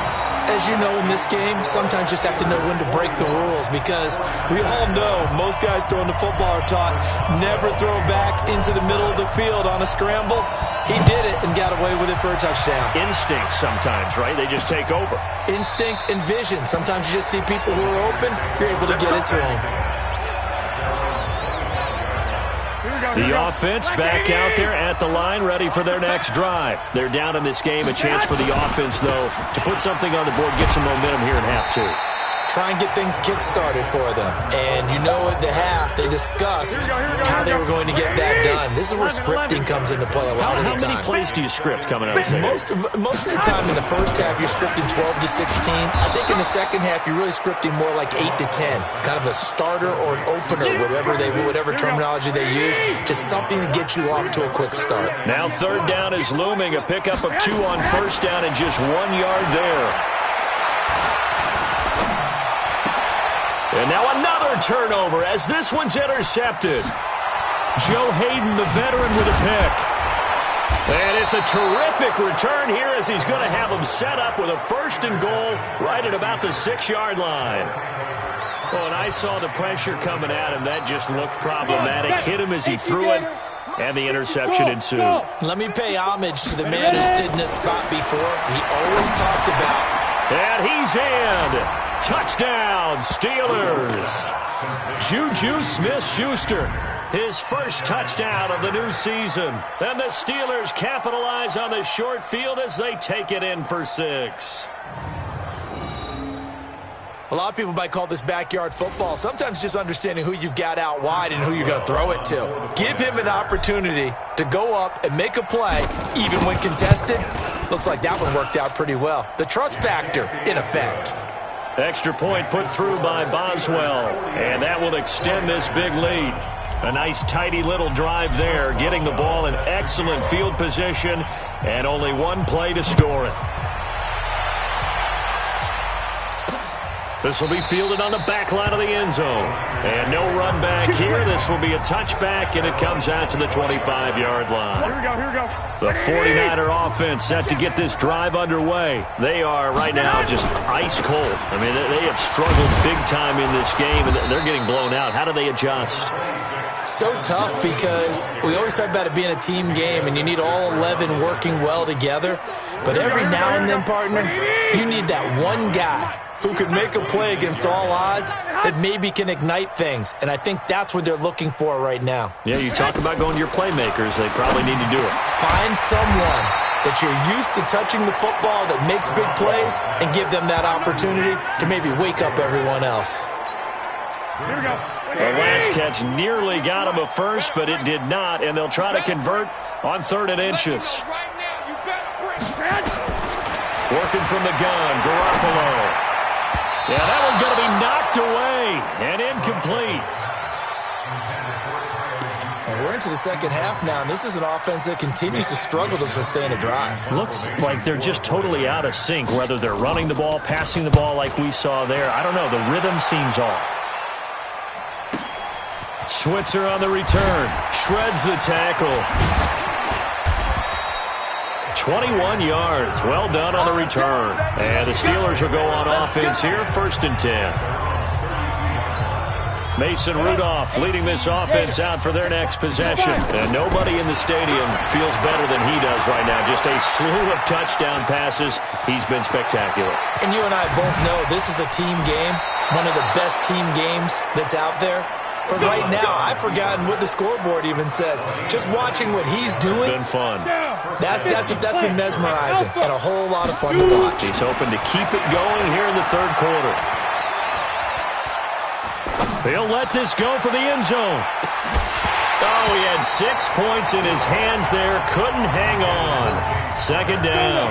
As you know, in this game, sometimes you just have to know when to break the rules, because we all know most guys throwing the football are taught never throw back into the middle of the field on a scramble. He did it and got away with it for a touchdown. Instinct sometimes, right? They just take over. Instinct and vision. Sometimes you just see people who are open, you're able to get it to them. The offense back out there at the line, ready for their next drive. They're down in this game. A chance for the offense, though, to put something on the board, get some momentum here in half two. Try and get things kick-started for them. And you know at the half, they discussed how they were going to get that done. This is where scripting comes into play a lot of the time. How many plays do you script coming out of the Most of the time in the first half, you're scripting 12 to 16. I think in the second half, you're really scripting more like 8 to 10. Kind of a starter or an opener, whatever terminology they use. Just something to get you off to a quick start. Now third down is looming. A pickup of 2 on first down and just 1 yard there. And now another turnover as this one's intercepted. Joe Hayden, the veteran, with a pick. And it's a terrific return here as he's going to have him set up with a 1st and goal right at about the 6-yard line. Oh, and I saw the pressure coming at him. That just looked problematic. Hit him as he threw it, and the interception ensued. Let me pay homage to the man who stood in this spot before. He always talked about. And he's in. Touchdown, Steelers. Juju Smith-Schuster, his first touchdown of the new season. And the Steelers capitalize on the short field as they take it in for 6. A lot of people might call this backyard football. Sometimes just understanding who you've got out wide and who you're going to throw it to. Give him an opportunity to go up and make a play, even when contested. Looks like that one worked out pretty well. The trust factor in effect. Extra point put through by Boswell, and that will extend this big lead. A nice, tidy little drive there, getting the ball in excellent field position, and only 1 play to store it. This will be fielded on the back line of the end zone. And no run back here. This will be a touchback, and it comes out to the 25-yard line. Here we go. The 49er offense set to get this drive underway. They are right now just ice cold. I mean, they have struggled big time in this game, and they're getting blown out. How do they adjust? So tough, because we always talk about it being a team game, and you need all 11 working well together. But every now and then, partner, you need that one guy who could make a play against all odds that maybe can ignite things. And I think that's what they're looking for right now. Yeah, you talk about going to your playmakers. They probably need to do it. Find someone that you're used to touching the football that makes big plays and give them that opportunity to maybe wake up everyone else. Here we go. The last catch nearly got him a first, but it did not, and they'll try to convert on 3rd and inches. Working from the gun, Garoppolo. Yeah, that one's going to be knocked away and incomplete. And we're into the second half now, and this is an offense that continues to struggle to sustain a drive. Looks like they're just totally out of sync, whether they're running the ball, passing the ball like we saw there. I don't know. The rhythm seems off. Switzer on the return. Shreds the tackle. 21 yards. Well done on the return. And the Steelers will go on offense here, 1st and 10. Mason Rudolph leading this offense out for their next possession. And nobody in the stadium feels better than he does right now. Just a slew of touchdown passes. He's been spectacular. And you and I both know this is a team game, one of the best team games that's out there. But right now, I've forgotten what the scoreboard even says. Just watching what he's doing. It's been fun. That's been mesmerizing and a whole lot of fun to watch. He's hoping to keep it going here in the 3rd quarter. He'll let this go for the end zone. Oh, he had 6 points in his hands there. Couldn't hang on. 2nd down.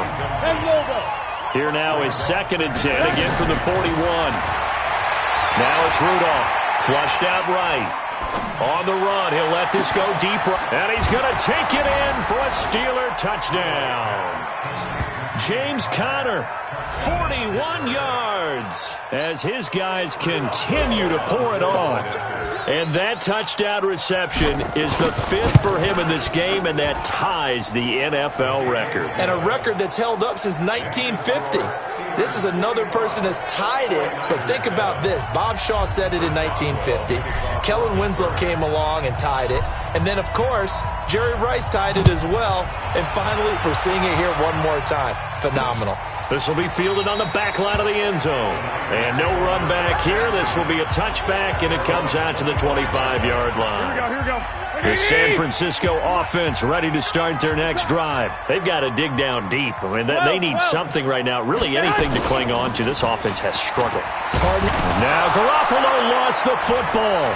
Here now is 2nd and 10, again from the 41. Now it's Rudolph. Flushed out right. On the run, he'll let this go deep. And he's going to take it in for a Steeler touchdown. James Conner, 41 yards, as his guys continue to pour it on. And that touchdown reception is the 5th for him in this game, and that ties the NFL record. And a record that's held up since 1950. This is another person that's tied it, but think about this. Bob Shaw said it in 1950. Kellen Winslow came along and tied it. And then, of course, Jerry Rice tied it as well. And finally, we're seeing it here one more time. Phenomenal. This will be fielded on the back line of the end zone. And no run back here. This will be a touchback, and it comes out to the 25-yard line. Here we go. The San Francisco offense ready to start their next drive. They've got to dig down deep. I mean, they need something right now, really anything to cling on to. This offense has struggled. Now Garoppolo lost the football.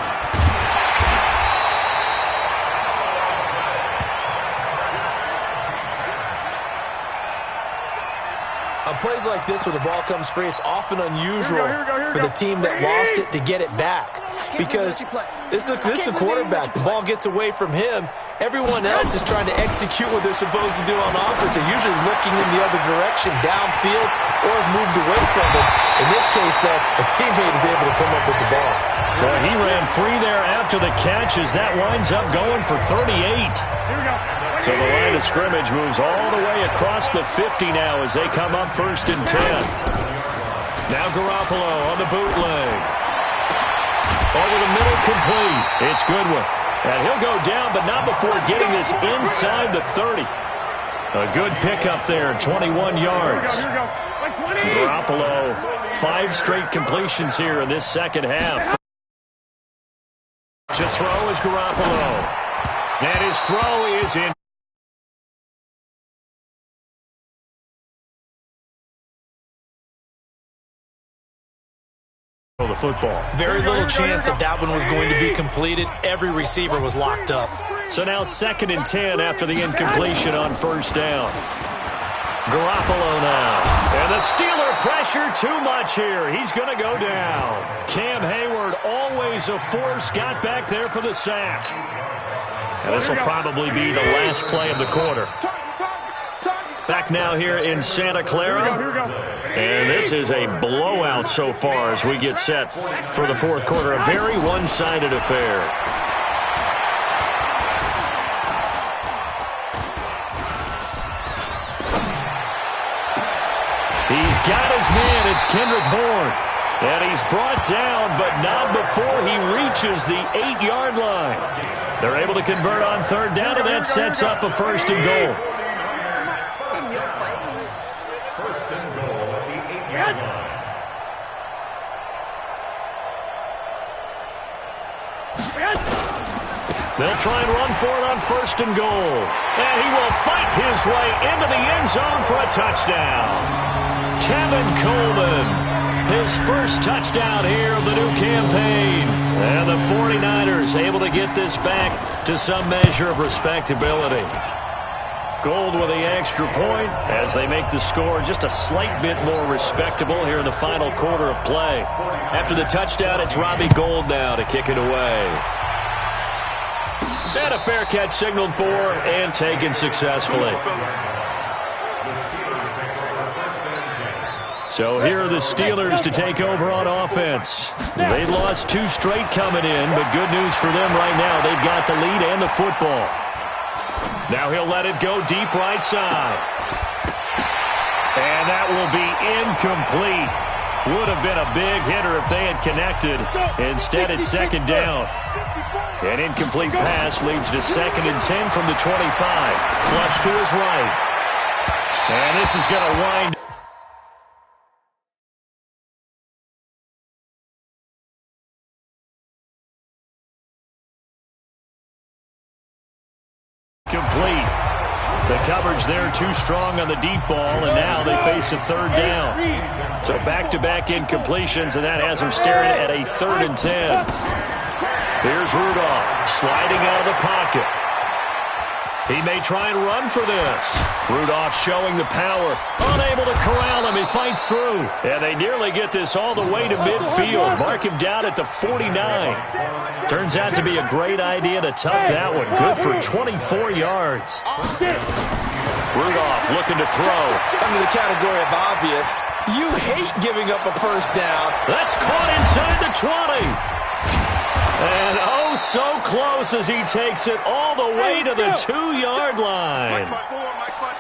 On plays like this where the ball comes free, it's often unusual for the team that lost it to get it back. Because this is the quarterback. The ball gets away from him. Everyone else is trying to execute what they're supposed to do on offense. They're usually looking in the other direction, downfield, or have moved away from it. In this case, though, a teammate is able to come up with the ball. Well, he ran free there after the catch as that winds up going for 38. So the line of scrimmage moves all the way across the 50 now as they come up 1st and 10. Now Garoppolo on the bootleg. Over the middle, complete. It's Goodwin. And he'll go down, but not before getting this inside the 30. A good pickup there, 21 yards. Garoppolo, 5 straight completions here in this second half. To throw is Garoppolo. And his throw is in. The football. Very little chance that one was going to be completed. Every receiver was locked up. So now 2nd and 10 after the incompletion on 1st down. Garoppolo now. And the Steeler pressure too much here. He's going to go down. Cam Hayward, always a force, got back there for the sack. And this will probably be the last play of the quarter. Back now here in Santa Clara. And this is a blowout so far as we get set for the 4th quarter. A very one-sided affair. He's got his man. It's Kendrick Bourne. And he's brought down, but not before he reaches the 8-yard line. They're able to convert on 3rd down, and that sets up a 1st and goal. They'll try and run for it on 1st and goal. And he will fight his way into the end zone for a touchdown. Tevin Coleman, his first touchdown here of the new campaign. And the 49ers able to get this back to some measure of respectability. Gold with the extra point as they make the score just a slight bit more respectable here in the final quarter of play. After the touchdown, it's Robbie Gould now to kick it away. And a fair catch signaled for and taken successfully. So here are the Steelers to take over on offense. They've lost 2 straight coming in, but good news for them right now. They've got the lead and the football. Now he'll let it go deep right side. And that will be incomplete. Would have been a big hitter if they had connected. Instead, it's 2nd down. An incomplete pass leads to 2nd and 10 from the 25. Flush to his right. And this is going to wind. Complete. The coverage there too strong on the deep ball, and now they face a 3rd down. So back-to-back incompletions, and that has them staring at a 3rd and 10. Here's Rudolph sliding out of the pocket. He may try and run for this. Rudolph showing the power. Unable to corral him. He fights through. And they nearly get this all the way to midfield. Mark him down at the 49. Turns out to be a great idea to tuck that one. Good for 24 yards. Rudolph looking to throw. Under the category of obvious, you hate giving up a first down. That's caught inside the 20. And oh, so close as he takes it all the way to the 2-yard line.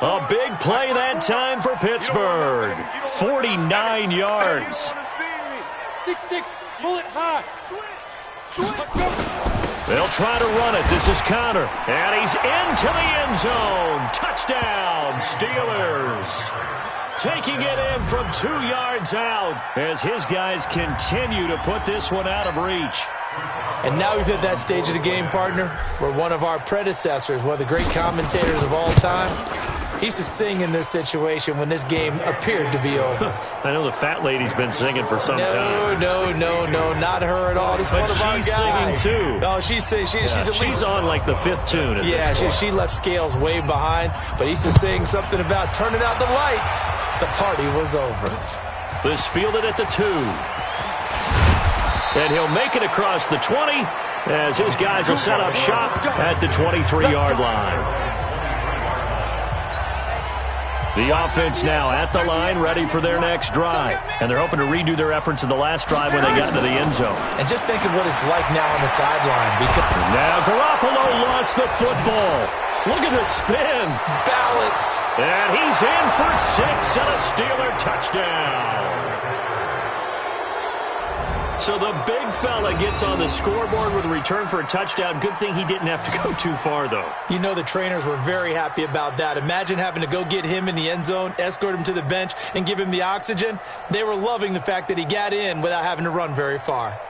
A big play that time for Pittsburgh. 49 yards. 6-6, pull it high. They'll try to run it. This is Connor. And he's into the end zone. Touchdown, Steelers. Taking it in from 2 yards out as his guys continue to put this one out of reach. And now we've hit that stage of the game, partner, where one of our predecessors, one of the great commentators of all time, he used to sing in this situation when this game appeared to be over. I know the fat lady's been singing for some time. No, not her at all. This is one of our guys. She's singing too. Oh, she's singing. She's on like the 5th tune. Yeah, she left Scales way behind, but he used to sing something about turning out the lights. The party was over. This fielded at the 2. And he'll make it across the 20 as his guys will set up shop at the 23-yard line. The offense now at the line, ready for their next drive. And they're hoping to redo their efforts in the last drive when they got into the end zone. And just think of what it's like now on the sideline. Now Garoppolo lost the football. Look at the spin. Balance. And he's in for 6 and a Steeler touchdown. So the big fella gets on the scoreboard with a return for a touchdown. Good thing he didn't have to go too far, though. You know the trainers were very happy about that. Imagine having to go get him in the end zone, escort him to the bench, and give him the oxygen. They were loving the fact that he got in without having to run very far.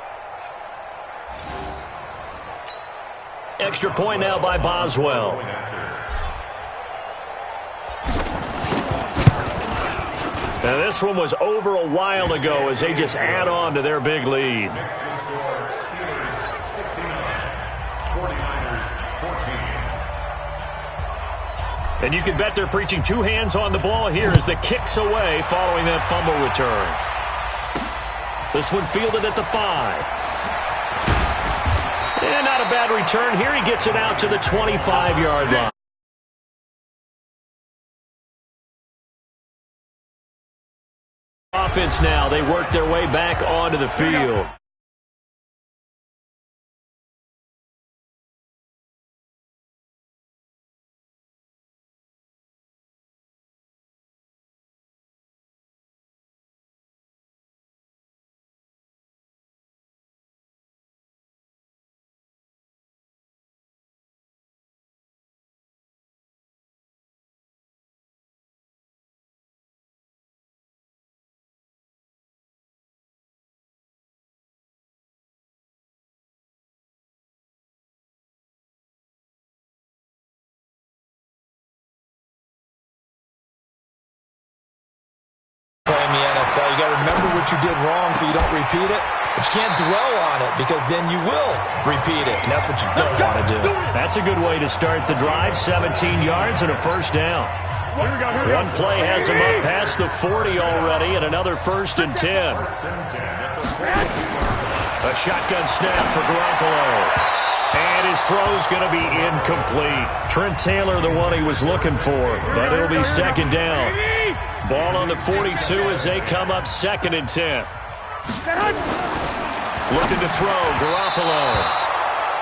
Extra point now by Boswell. Now this one was over a while ago as they just add on to their big lead. And you can bet they're preaching 2 hands on the ball here as the kick's away following that fumble return. This one fielded at the 5. And not a bad return here. He gets it out to the 25-yard line. Offense now, they work their way back onto the field. In the NFL, you got to remember what you did wrong so you don't repeat it, but you can't dwell on it because then you will repeat it, and that's what you don't want to do. That's a good way to start the drive. 17 yards and a first down. One play has him up past the 40 already, and another 1st and 10. A shotgun snap for Garoppolo. And his throw's going to be incomplete. Trent Taylor, the one he was looking for, but it'll be 2nd down. Ball on the 42 as they come up 2nd and 10. Looking to throw, Garoppolo.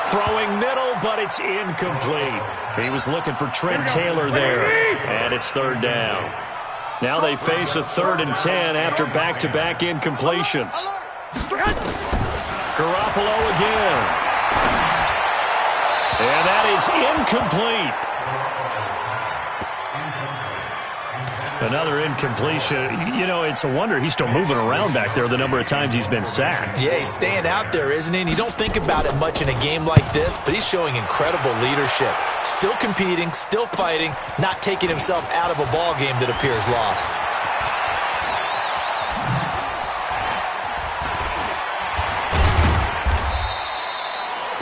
Throwing middle, but it's incomplete. He was looking for Trent Taylor there, and it's 3rd down. Now they face a 3rd and 10 after back-to-back incompletions. Garoppolo again. And that is incomplete. Another incompletion. You know, it's a wonder he's still moving around back there the number of times he's been sacked. Yeah, he's staying out there, isn't he? And you don't think about it much in a game like this, but he's showing incredible leadership. Still competing, still fighting, not taking himself out of a ball game that appears lost.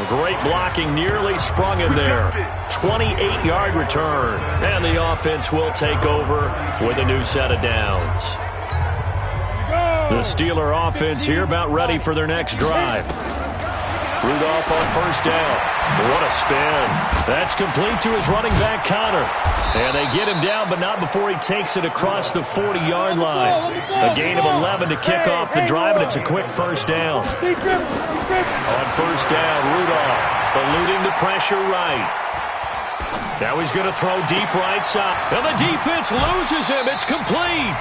Great blocking, nearly sprung him there. 28-yard return. And the offense will take over with a new set of downs. The Steeler offense here about ready for their next drive. Rudolph on first down. What a spin. That's complete to his running back, Connor. And they get him down, but not before he takes it across the 40-yard line. A gain of 11 to kick off the drive, and it's a quick first down. On first down, Rudolph eluding the pressure right. Now he's going to throw deep right side. And the defense loses him. It's complete.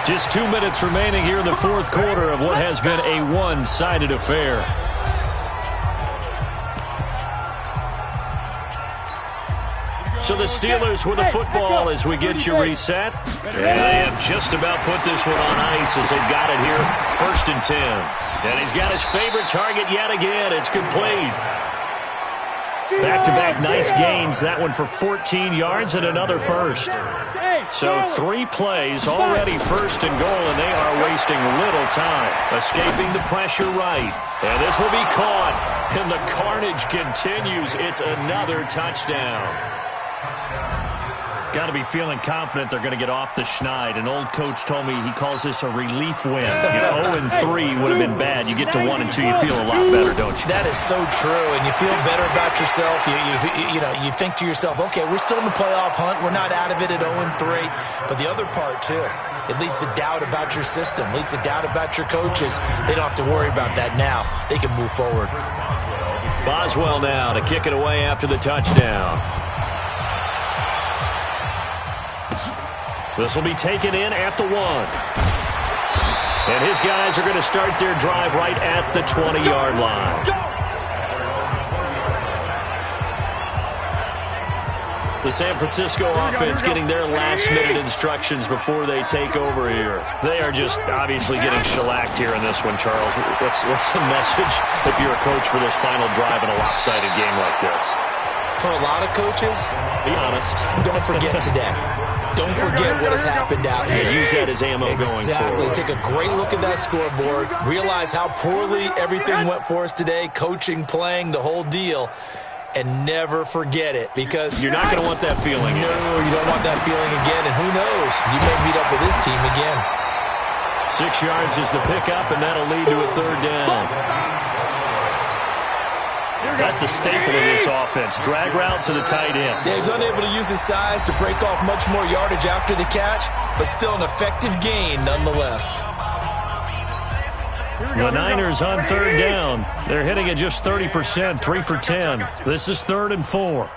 Just 2 minutes remaining here in the fourth quarter of what has been a one-sided affair. So the Steelers with the football as we get you reset. And they have just about put this one on ice as they've got it here. 1st and 10. And he's got his favorite target yet again. It's complete. Back-to-back nice gains. That one for 14 yards and another first. So 3 plays already 1st and goal, and they are wasting little time. Escaping the pressure right. And this will be caught. And the carnage continues. It's another touchdown. Got to be feeling confident they're going to get off the schneid. An old coach told me he calls this a relief win. 0-3 would have been bad. You get to 1-2, you feel a lot better, don't you? That is so true, and you feel better about yourself. You think to yourself, okay, we're still in the playoff hunt. We're not out of it at 0-3. But the other part, too, it leads to doubt about your system, leads to doubt about your coaches. They don't have to worry about that now. They can move forward. Boswell now to kick it away after the touchdown. This will be taken in at the 1. And his guys are going to start their drive right at the 20-yard line. The San Francisco offense getting their last-minute instructions before they take over here. They are just obviously getting shellacked here in this one, Charles. What's the message if you're a coach for this final drive in a lopsided game like this? For a lot of coaches, be honest. Don't forget today. Don't forget what has happened out here. Use that as ammo going forward. Exactly. Take a great look at that scoreboard. Realize how poorly everything went for us today. Coaching, playing, the whole deal. And never forget it, because you're not going to want that feeling. No, you don't want that feeling again. And who knows? You may meet up with this team again. 6 yards is the pickup, and that'll lead to a 3rd down. That's a staple of this offense. Drag route to the tight end. Yeah, he's unable to use his size to break off much more yardage after the catch, but still an effective gain nonetheless. The Niners on 3rd down. They're hitting at just 30%, 3 for 10. This is 3rd and 4.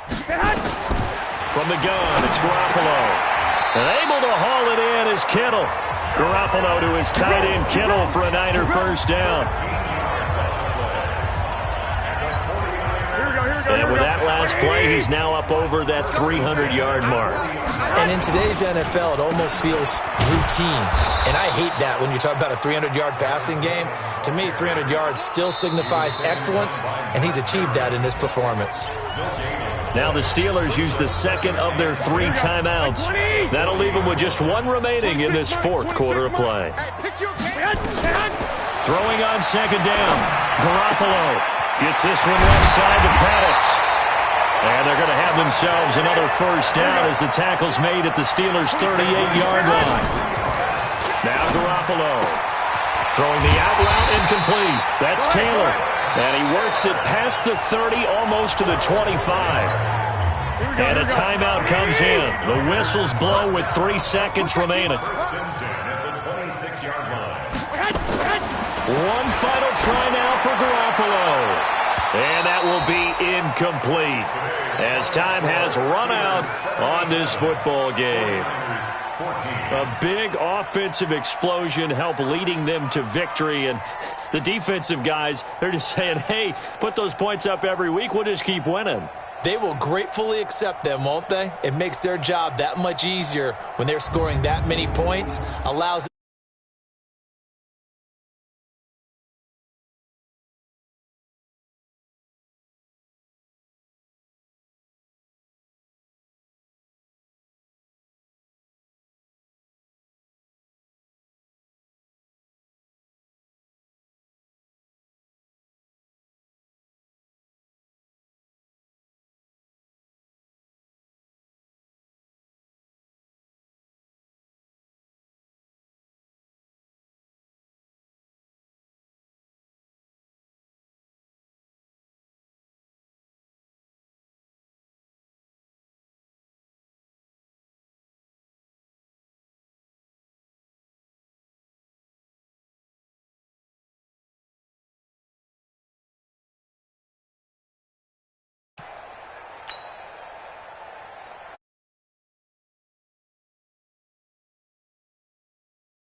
From the gun, it's Garoppolo. And able to haul it in is Kittle. Garoppolo to his tight end, Kittle, for a Niner 1st down. And with that last play, he's now up over that 300-yard mark. And in today's NFL, it almost feels routine. And I hate that when you talk about a 300-yard passing game. To me, 300 yards still signifies excellence, and he's achieved that in this performance. Now the Steelers use the second of their 3 timeouts. That'll leave them with just 1 remaining in this 4th quarter of play. Throwing on 2nd down. Garoppolo gets this one left side to Pettis. And they're going to have themselves another 1st down as the tackle's made at the Steelers' 38-yard line. Now Garoppolo throwing the out route incomplete. That's Taylor. And he works it past the 30, almost to the 25. And a timeout comes in. The whistles blow with 3 seconds remaining. One final try now for Garoppolo. And that will be incomplete as time has run out on this football game. A big offensive explosion helped leading them to victory. And the defensive guys, they're just saying, hey, put those points up every week. We'll just keep winning. They will gratefully accept them, won't they? It makes their job that much easier when they're scoring that many points. Allows